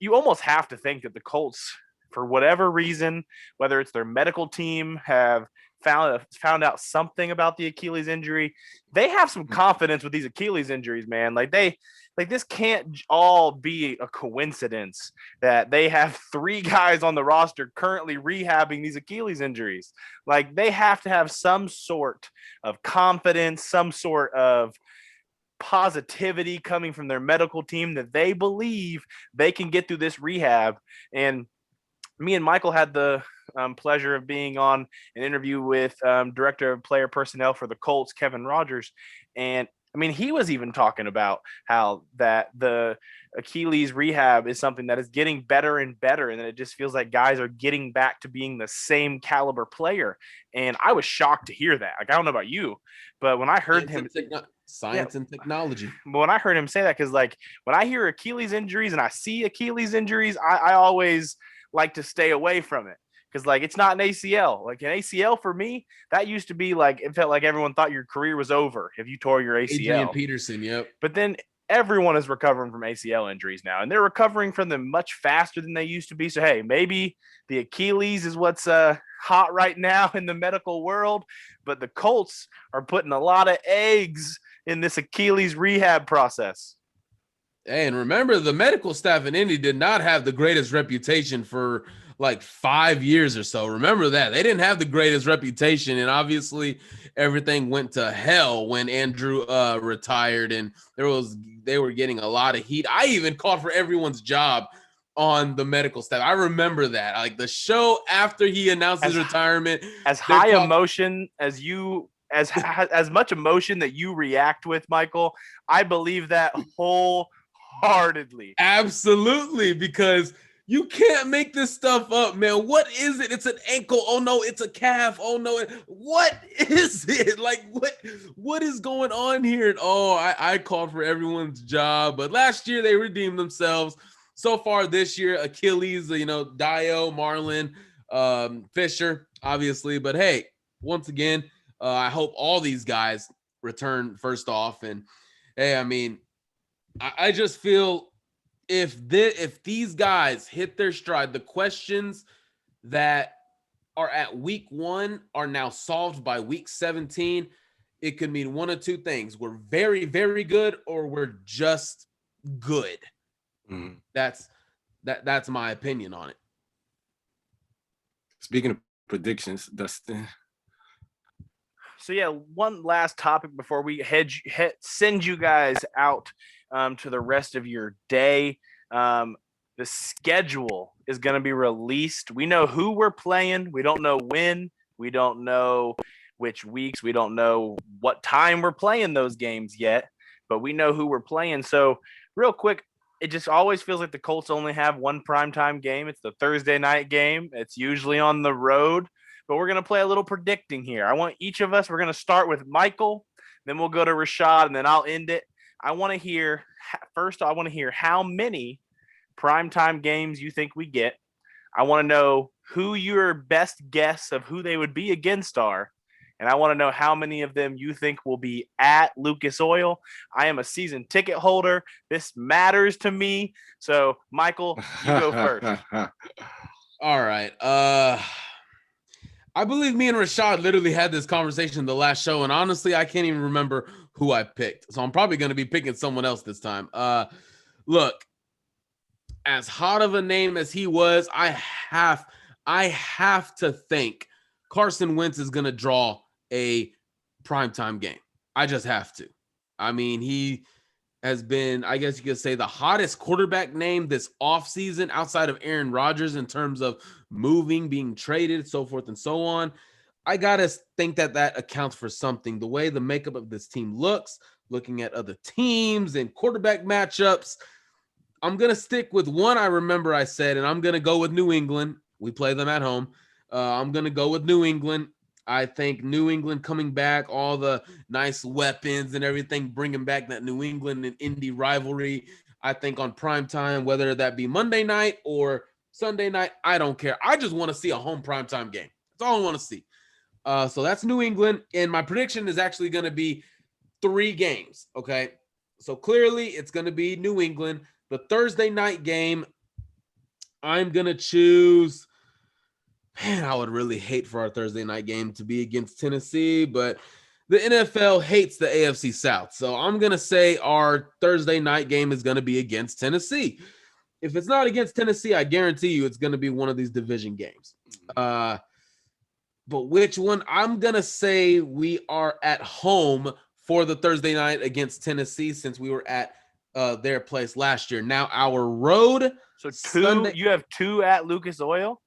A: You almost have to think that the Colts, for whatever reason, whether it's their medical team have found out something about the Achilles injury, they have some confidence with these Achilles injuries, man. Like this can't all be a coincidence that they have 3 guys on the roster currently rehabbing these Achilles injuries. Like, they have to have some sort of confidence, some sort of positivity coming from their medical team that they believe they can get through this rehab. And me and Michael had the pleasure of being on an interview with director of player personnel for the Colts, Kevin Rogers. And I mean, he was even talking about how that the Achilles rehab is something that is getting better and better, and that it just feels like guys are getting back to being the same caliber player. And I was shocked to hear that. Like, I don't know about you, but when I heard
B: Science and technology.
A: But when I heard him say that, because like when I hear Achilles injuries and I see Achilles injuries, I always like to stay away from it. Because, like, it's not an ACL. Like, an ACL for me, that used to be like, it felt like everyone thought your career was over if you tore your ACL.
B: Adrian Peterson, yep.
A: But then everyone is recovering from ACL injuries now, and they're recovering from them much faster than they used to be. So, hey, maybe the Achilles is what's hot right now in the medical world, but the Colts are putting a lot of eggs in this Achilles rehab process.
B: Hey, and remember, the medical staff in Indy did not have the greatest reputation for like 5 years or so. Remember that. They didn't have the greatest reputation, and obviously everything went to hell when Andrew retired, and they were getting a lot of heat. I even called for everyone's job on the medical staff. I remember that. Like, the show after he announced his retirement.
A: As high emotion as you as much emotion that you react with, Michael, I believe that wholeheartedly.
B: Absolutely, because you can't make this stuff up, man. What is it? It's an ankle. Oh no, it's a calf. Oh no, what is it? Like, what is going on here? And I called for everyone's job, but last year they redeemed themselves. So far this year, Achilles, Dio, Marlon, Fisher, obviously. But hey, once again, I hope all these guys return first off. And hey, I mean, I just feel if these guys hit their stride, the questions that are at week 1 are now solved by week 17. It could mean one of two things: we're very, very good, or we're just good. Mm-hmm. That's my opinion on it.
C: Speaking of predictions, Dustin.
A: So yeah, one last topic before we send you guys out to the rest of your day. The schedule is going to be released. We know who we're playing. We don't know when. We don't know which weeks. We don't know what time we're playing those games yet, but we know who we're playing. So real quick, it just always feels like the Colts only have one primetime game. It's the Thursday night game. It's usually on the road, but we're going to play a little predicting here. I want each of us, we're going to start with Michael, then we'll go to Rashad, and then I'll end it. I want to hear how many primetime games you think we get. I want to know who your best guess of who they would be against are. And I want to know how many of them you think will be at Lucas Oil. I am a season ticket holder. This matters to me. So, Michael, you go first.
B: All right. I believe me and Rashad literally had this conversation the last show, and honestly, I can't even remember who I picked. So I'm probably going to be picking someone else this time. Look, as hot of a name as he was, I have to think Carson Wentz is going to draw a primetime game. I just have to. I mean, he has been, I guess you could say, the hottest quarterback name this offseason outside of Aaron Rodgers in terms of moving, being traded, so forth and so on. I got to think that accounts for something. The way the makeup of this team looks, looking at other teams and quarterback matchups, I'm going to stick with one I remember I said, and I'm going to go with New England. We play them at home. I'm going to go with New England. I think New England coming back, all the nice weapons and everything, bringing back that New England and Indy rivalry. I think on primetime, whether that be Monday night or Sunday night, I don't care. I just want to see a home primetime game. That's all I want to see. So that's New England. And my prediction is actually going to be 3 games, okay? So clearly it's going to be New England. The Thursday night game, I'm going to choose – man, I would really hate for our Thursday night game to be against Tennessee, but the NFL hates the AFC South. So I'm going to say our Thursday night game is going to be against Tennessee. If it's not against Tennessee, I guarantee you it's going to be one of these division games. But which one? I'm going to say we are at home for the Thursday night against Tennessee since we were at their place last year. Now our road.
A: So you have 2 at Lucas Oil?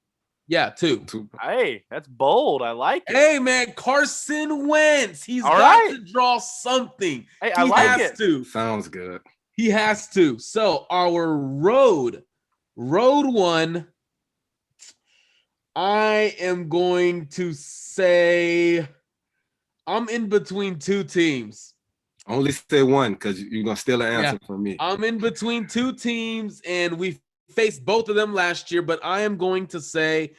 B: Yeah, 2.
A: Hey, that's bold. I like it.
B: Hey, man, Carson Wentz. He's
A: All
B: got
A: right.
B: to draw something.
A: Hey, I like it.
B: To.
C: Sounds good.
B: He has to. So our road 1, I am going to say I'm in between 2 teams.
C: Only say one because you're going to steal an answer from me.
B: I'm in between 2 teams, and we faced both of them last year, but I am going to say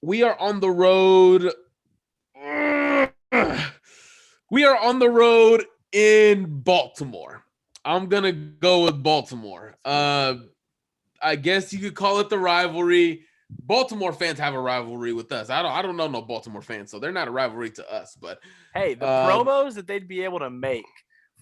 B: we are on the road. We are on the road in Baltimore. I'm going to go with Baltimore. I guess you could call it the rivalry. Baltimore fans have a rivalry with us. I don't know no Baltimore fans, so they're not a rivalry to us. But
A: hey, the promos that they'd be able to make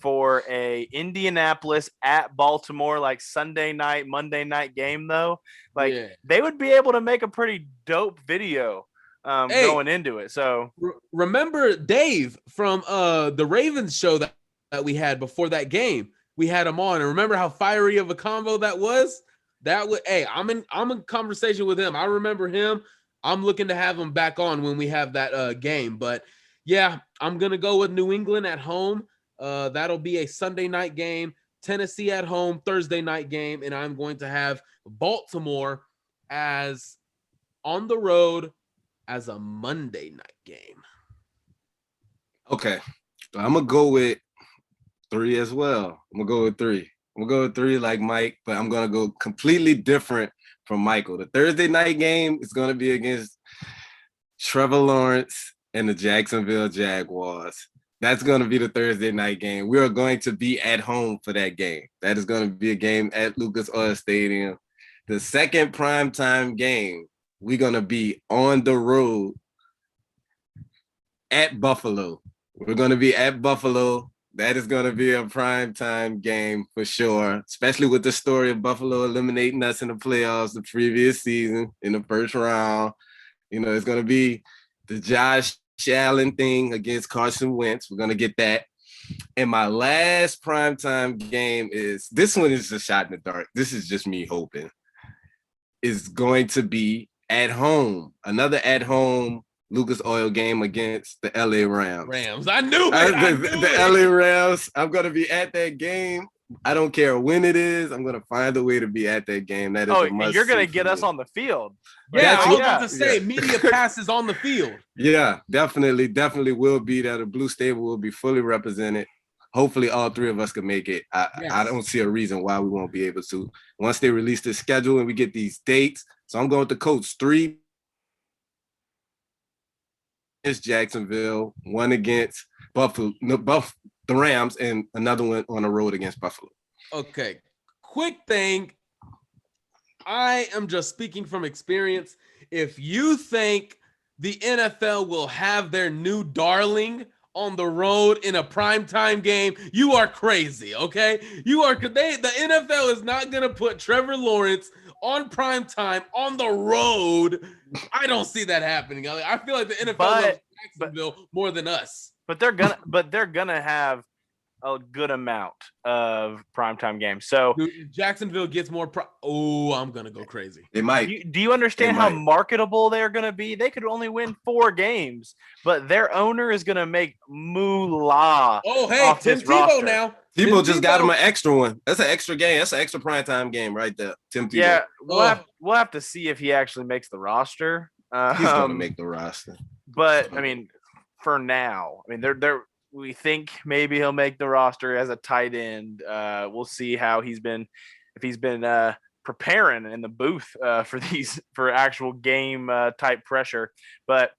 A: for a Indianapolis at Baltimore, like Sunday night, Monday night game, though, like they would be able to make a pretty dope video going into it. So
B: remember Dave from the Ravens show that we had before that game? We had him on, and remember how fiery of a combo that was? I'm in conversation with him. I remember him. I'm looking to have him back on when we have that game. But yeah, I'm gonna go with New England at home. That'll be a Sunday night game. Tennessee at home, Thursday night game, and I'm going to have Baltimore as on the road as a Monday night game.
C: Okay, so I'm gonna go with 3 as well. I'm gonna go with 3. I'm gonna go with 3 like Mike, but I'm gonna go completely different from Michael. The Thursday night game is gonna be against Trevor Lawrence and the Jacksonville Jaguars. That's going to be the Thursday night game. We are going to be at home for that game. That is going to be a game at Lucas Oil Stadium. The second primetime game, we're going to be on the road at Buffalo. We're going to be at Buffalo. That is going to be a primetime game for sure, especially with the story of Buffalo eliminating us in the playoffs the previous season in the first round. You know, it's going to be the Josh Allen thing against Carson Wentz. We're going to get that. And my last primetime game this one is a shot in the dark. This is just me hoping. Is going to be at home. Another at home Lucas Oil game against the LA Rams.
B: I knew it.
C: The LA Rams. I'm going to be at that game. I don't care when it is. I'm going to find a way to be at that game. That is a must.
A: You're going to get us on the field.
B: Yeah, I was about to say media passes on the field.
C: Yeah, definitely will be that. The Blue Stable will be fully represented. Hopefully all three of us can make it. I don't see a reason why we won't be able to. Once they release the schedule and we get these dates. So I'm going with the Colts. 3 against Jacksonville, 1 against Buffalo, the Rams, and another one on the road against Buffalo.
B: Okay, quick thing. I am just speaking from experience. If you think the NFL will have their new darling on the road in a primetime game, you are crazy, okay? The NFL is not going to put Trevor Lawrence on primetime on the road. I don't see that happening. I feel like the NFL loves Jacksonville more than us.
A: But they're gonna have a good amount of primetime games. So
B: Dude, Jacksonville gets more. I'm gonna go crazy.
C: They might.
A: Do you understand how marketable they're gonna be? They could only win 4 games, but their owner is gonna make moolah.
B: Oh, hey,
A: off
B: Tim
A: this
B: Tebow
A: roster.
B: now.
C: Tebow just got him an extra one. That's an extra game. That's an extra primetime game right there. Tim Tebow.
A: Yeah, we'll have to see if he actually makes the roster.
C: He's gonna make the roster.
A: But I mean, for now, I mean, we think maybe he'll make the roster as a tight end. We'll see how if he's been preparing in the booth for actual game type pressure. But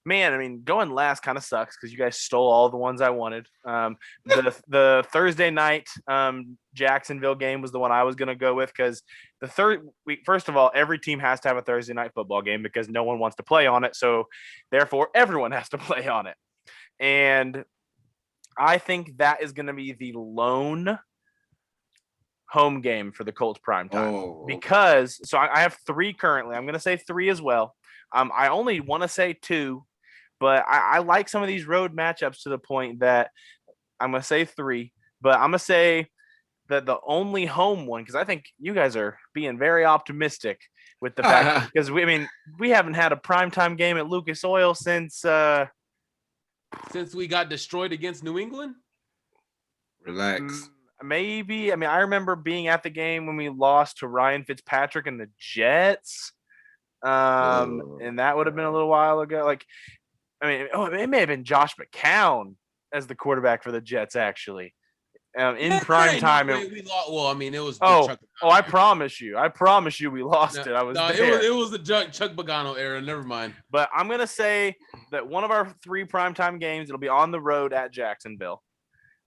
A: man, I mean, going last kind of sucks because you guys stole all the ones I wanted. The Thursday night Jacksonville game was the one I was going to go with because the third week, first of all, every team has to have a Thursday night football game because no one wants to play on it. So therefore, everyone has to play on it. And I think that is going to be the lone home game for the Colts primetime because I have 3 currently. I'm going to say 3 as well. I only want to say 2, but I like some of these road matchups to the point that I'm going to say 3, but I'm going to say that the only home one, because I think you guys are being very optimistic with the fact because we haven't had a primetime game at Lucas Oil since
B: we got destroyed against New England.
C: Relax.
A: Maybe. I mean, I remember being at the game when we lost to Ryan Fitzpatrick and the Jets. And that would have been a little while ago. Like, I mean, it may have been Josh McCown as the quarterback for the Jets, actually. In prime time.
B: We lost. Well, I mean, it was.
A: I promise you, we lost it. I was there.
B: It was the Chuck Pagano era. Never mind.
A: But I'm gonna say that one of our 3 primetime games, it'll be on the road at Jacksonville.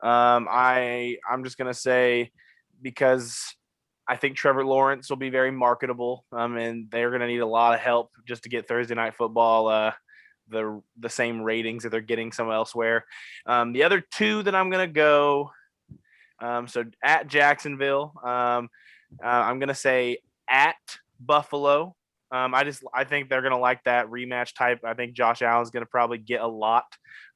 A: I'm just gonna say because I think Trevor Lawrence will be very marketable. And they're gonna need a lot of help just to get Thursday night football the same ratings that they're getting somewhere elsewhere. The other 2 that I'm gonna go. So at Jacksonville, I'm going to say at Buffalo. I think they're going to like that rematch type. I think Josh Allen's going to probably get a lot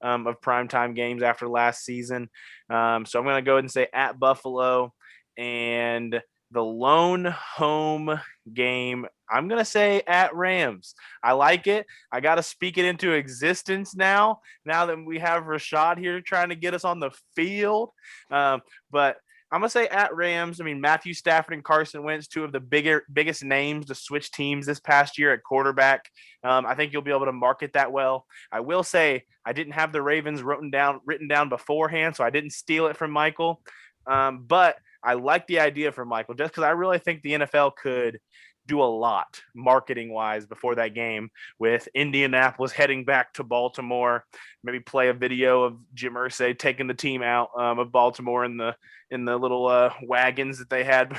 A: of primetime games after last season. So I'm going to go ahead and say at Buffalo. And the lone home game, I'm going to say at Rams. I like it. I got to speak it into existence now that we have Rashad here trying to get us on the field. But I'm going to say at Rams. I mean, Matthew Stafford and Carson Wentz, 2 of the biggest names to switch teams this past year at quarterback. I think you'll be able to market that well. I will say I didn't have the Ravens written down beforehand, so I didn't steal it from Michael. But I like the idea for Michael just because I really think the NFL could do a lot marketing wise before that game with Indianapolis heading back to Baltimore, maybe play a video of Jim Irsay taking the team out of Baltimore in the little wagons that they had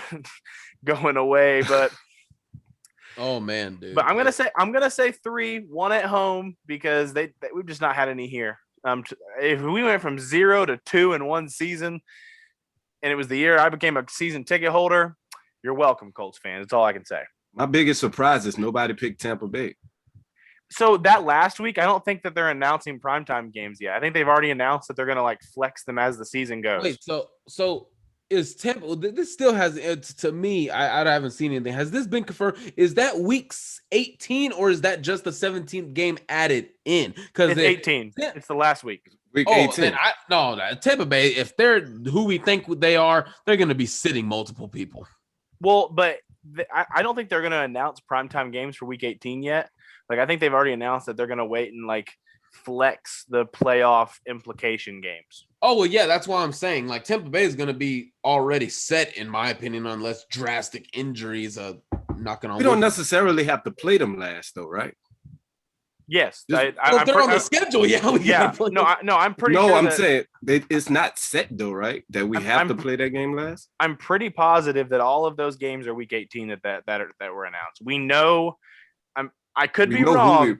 A: going away. But
B: oh man, dude.
A: But I'm gonna say 3, 1 at home because we've just not had any here. If we went from 0 to 2 in one season, and it was the year I became a season ticket holder, you're welcome, Colts fans. That's all I can say.
C: My biggest surprise is nobody picked Tampa Bay.
A: So that last week, I don't think that they're announcing primetime games yet. I think they've already announced that they're going to like flex them as the season goes.
B: Wait, so is Tampa? This still has to me. I haven't seen anything. Has this been confirmed? Is that week 18 or is that just the 17th game added in? Because
A: it's 18. It's the last week.
C: Week 18.
B: No, Tampa Bay. If they're who we think they are, they're going to be sitting multiple people.
A: Well, but I don't think they're going to announce primetime games for week 18 yet. Like, I think they've already announced that they're going to wait and like flex the playoff implication games.
B: Oh, well, yeah, that's why I'm saying like Tampa Bay is going to be already set, in my opinion, unless drastic injuries are knocking on.
C: We don't necessarily have to play them last, though, right?
A: Yes,
B: they're on the schedule. Yeah,
A: I'm pretty.
C: No,
A: sure
C: I'm saying it's not set though, right? That we have to play that game last.
A: I'm pretty positive that all of those games are week 18 that were announced. We know. I could be wrong.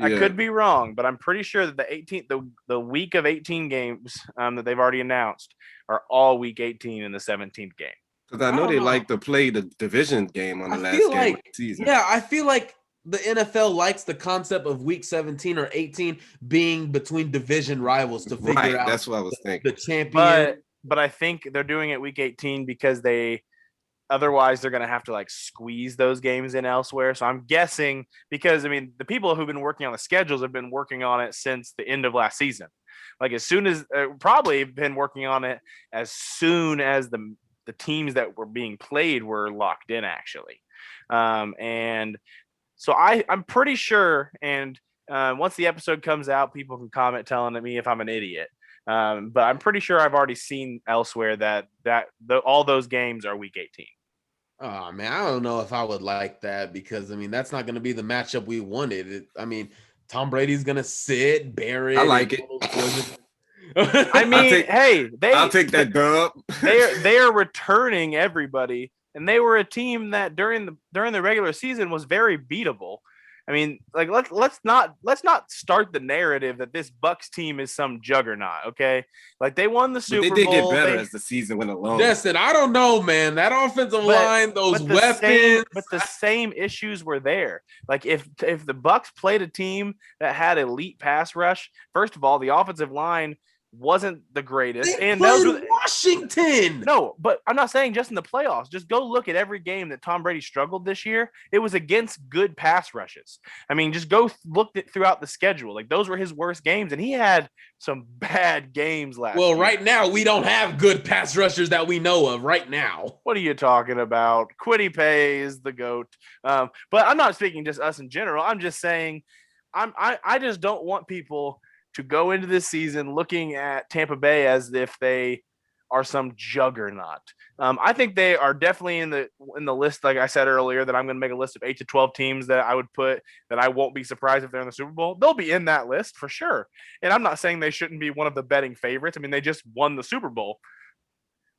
A: I could be wrong, but I'm pretty sure that the 18th, the week of 18 games that they've already announced are all week 18 in the 17th game.
C: Because I know they like to play the division game on the last game of the season.
B: Yeah, I feel like the NFL likes the concept of week 17 or 18 being between division rivals to figure out.
C: That's what I was thinking.
B: The champion.
A: But I think they're doing it week 18 because otherwise they're going to have to like squeeze those games in elsewhere. So I'm guessing because, I mean, the people who've been working on the schedules have been working on it since the end of last season. Like as soon as probably been working on it as soon as the teams that were being played were locked in actually. And so I'm pretty sure. And once the episode comes out, people can comment telling me if I'm an idiot. But I'm pretty sure I've already seen elsewhere that all those games are week 18.
B: Oh man, I don't know if I would like that because I mean that's not going to be the matchup we wanted. I mean, Tom Brady's going to sit, Barrett.
C: I like it.
A: I mean,
C: I'll take that dub.
A: they are returning everybody, and they were a team that during the regular season was very beatable. I mean, like let's not start the narrative that this Bucs team is some juggernaut. Okay, like they won the Super Bowl.
C: They did get better as the season went along.
B: Listen, I don't know, man. That offensive line, those weapons,
A: but the same issues were there. Like if the Bucs played a team that had elite pass rush, first of all, the offensive line wasn't the greatest.
B: They played Washington.
A: No, but I'm not saying just in the playoffs. Just go look at every game that Tom Brady struggled this year. It was against good pass rushes. I mean, just go look throughout the schedule. Like those were his worst games, and he had some bad games last year.
B: Well, right now we don't have good pass rushers that we know of right now.
A: What are you talking about? Quiddy Pay is the GOAT. But I'm not speaking just us in general. I'm just saying I just don't want people to go into this season looking at Tampa Bay as if they are some juggernaut. I think they are definitely in the list, like I said earlier, that I'm going to make a list of 8 to 12 teams that I would put that I won't be surprised if they're in the Super Bowl. They'll be in that list for sure. And I'm not saying they shouldn't be one of the betting favorites. I mean, they just won the Super Bowl.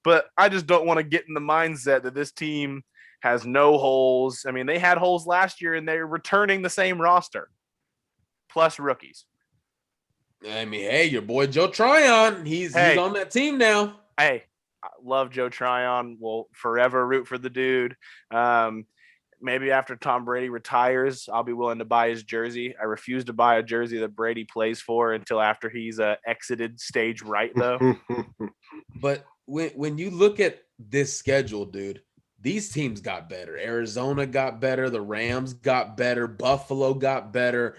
A: But I just don't want to get in the mindset that this team has no holes. I mean, they had holes last year, and they're returning the same roster, plus rookies.
B: I mean, hey, your boy Joe Tryon, he's on that team now.
A: Hey, I love Joe Tryon. We'll forever root for the dude. Maybe after Tom Brady retires, I'll be willing to buy his jersey. I refuse to buy a jersey that Brady plays for until after he's exited stage right, though.
B: But when you look at this schedule, dude, these teams got better. Arizona got better. The Rams got better. Buffalo got better.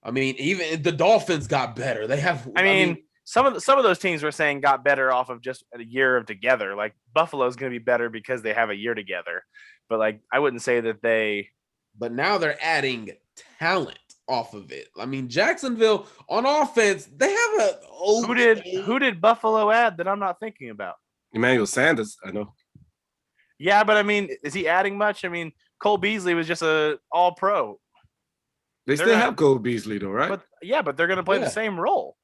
B: I mean, even the Dolphins got better. They have. I mean,
A: some of those teams were saying got better off of just a year of together. Like Buffalo's going to be better because they have a year together. But like, I wouldn't say that they.
B: But now they're adding talent off of it. I mean, Jacksonville on offense, they have a.
A: Who did Buffalo add that I'm not thinking about?
C: Emmanuel Sanders, I know.
A: Yeah, but I mean, is he adding much? I mean, Cole Beasley was just a All-Pro.
C: They still have Cole Beasley, though, right?
A: But they're going to play the same role.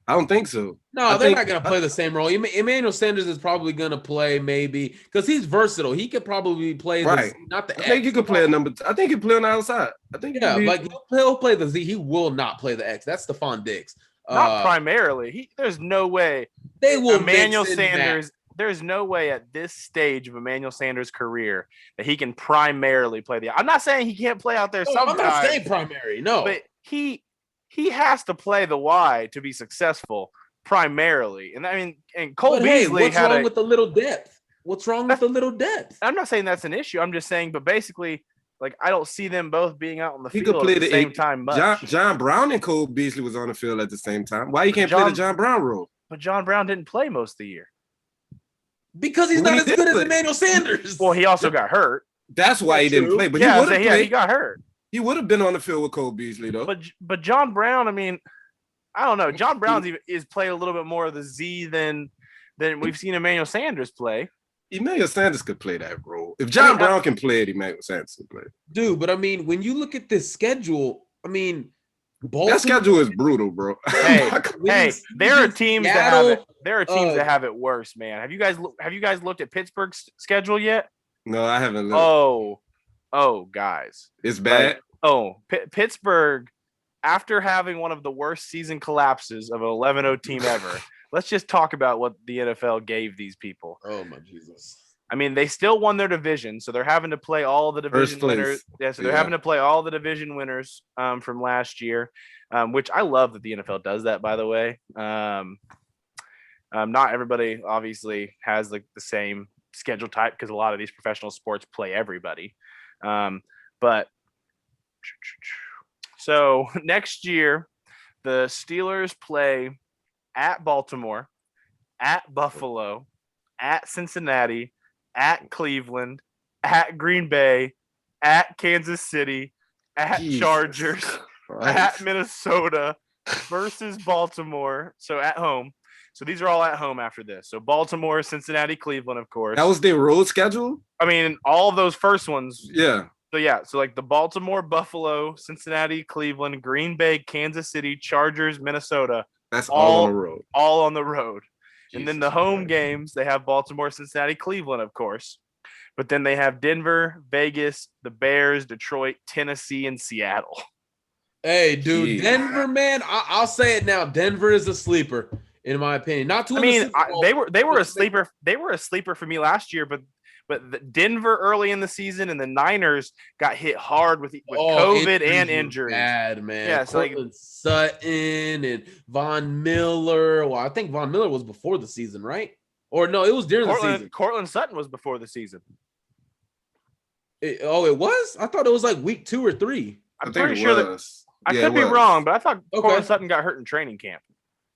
C: I don't think so.
B: No, they're not going to play the same role. Emmanuel Sanders is probably going to play maybe because he's versatile. He could probably play not the.
C: I think you could play a number. I think he could play on the outside. I think
B: like he'll play the Z. He will not play the X. That's Stephon Diggs.
A: Not primarily. There's no way.
B: They will
A: Emmanuel
B: mix in
A: Sanders. There's no way at this stage of Emmanuel Sanders' career that he can primarily play the. I'm not saying he can't play out there
B: that.
A: sometimes.
B: I'm not saying primary, no.
A: But he has to play the Y to be successful primarily. And I mean, and Cole Beasley
B: what's wrong with the little depth? What's wrong with the little depth?
A: I'm not saying that's an issue. I'm just saying, but basically, like I don't see them both being out on the
C: He
A: field
C: could play
A: at the same time much.
C: John Brown and Cole Beasley was on the field at the same time. Why you can't play the John Brown role?
A: But John Brown didn't play most of the year.
B: Because he's not as good as Emmanuel Sanders.
A: Well, he also got hurt.
C: That's why he didn't play. But
A: yeah,
C: he would have played.
A: He got hurt.
C: He would have been on the field with Cole Beasley, though.
A: But John Brown, I mean, I don't know. John Brown's is playing a little bit more of the Z than we've seen Emmanuel Sanders play.
C: Emmanuel Sanders could play that role. If John Brown can play it, Emmanuel Sanders can play it.
B: Dude, but I mean, when you look at this schedule, I mean,
C: that schedule is brutal, bro.
A: Hey, there are teams that have it. There are teams that have it worse, man. Have you guys looked at Pittsburgh's schedule yet?
C: No, I haven't looked.
A: Oh, guys,
C: it's bad.
A: Pittsburgh, after having one of the worst season collapses of an 11-0 team ever. Let's just talk about what the NFL gave these people.
B: Oh my Jesus!
A: I mean, they still won their division, so they're having to play all the division winners. Yeah, so they're having to play all the division winners from last year, which I love that the NFL does that. By the way, not everybody obviously has like the same schedule type because a lot of these professional sports play everybody. But so next year, the Steelers play at Baltimore, at Buffalo, at Cincinnati, at Cleveland, at Green Bay, at Kansas City, at Chargers, at Minnesota versus Baltimore. So at home. So these are all at home after this. So Baltimore, Cincinnati, Cleveland, of course.
C: That was their road schedule?
A: I mean, all of those first ones.
C: Yeah.
A: So like the Baltimore, Buffalo, Cincinnati, Cleveland, Green Bay, Kansas City, Chargers, Minnesota.
C: That's all on the road.
A: All on the road. Jesus, and then the home games, they have Baltimore, Cincinnati, Cleveland, of course. But then they have Denver, Vegas, the Bears, Detroit, Tennessee, and Seattle.
B: Hey, dude, Denver, man, I'll say it now. Denver is a sleeper, in my opinion. Not to. I mean,
A: they were a sleeper. They were a sleeper for me last year, but Denver early in the season and the Niners got hit hard with COVID and injuries.
B: Bad, man.
A: Yeah, so like
B: Sutton and Von Miller. Well, I think Von Miller was before the season, right? Or no, it was during the season.
A: Cortland Sutton was before the season.
B: It was? I thought it was like week 2 or 3.
A: I'm pretty sure that I could be wrong, but I thought Cortland Sutton got hurt in training camp.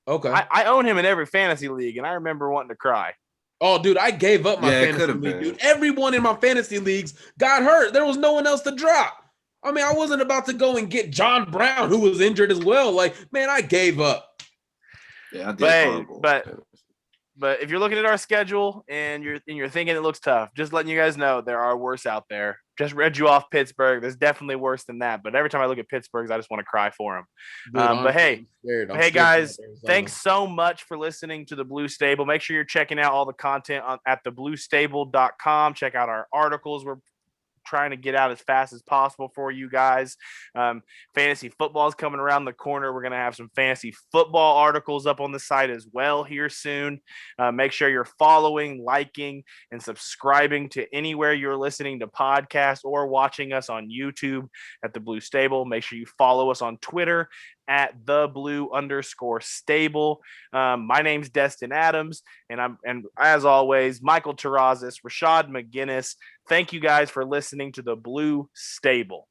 B: Okay.
A: I own him in every fantasy league, and I remember wanting to cry.
B: Oh, dude, I gave up my fantasy league, dude. Everyone in my fantasy leagues got hurt. There was no one else to drop. I mean, I wasn't about to go and get John Brown, who was injured as well. Like, man, I gave up.
C: Yeah, I did.
A: But if you're looking at our schedule and you're thinking it looks tough, just letting you guys know there are worse out there. Just read you off Pittsburgh. There's definitely worse than that. But every time I look at Pittsburgh's, I just want to cry for them. But hey, guys, thanks so much for listening to the Blue Stable. Make sure you're checking out all the content at thebluestable.com. Check out our articles. We're trying to get out as fast as possible for you guys. Fantasy football is coming around the corner. We're going to have some fantasy football articles up on the site as well here soon. Make sure you're following, liking, and subscribing to anywhere you're listening to podcasts or watching us on YouTube at The Blue Stable. Make sure you follow us on Twitter at @the_blue_stable. My name's Destin Adams, and as always, Michael Terrazas, Rashad McGinnis. Thank you guys for listening to the Blue Stable.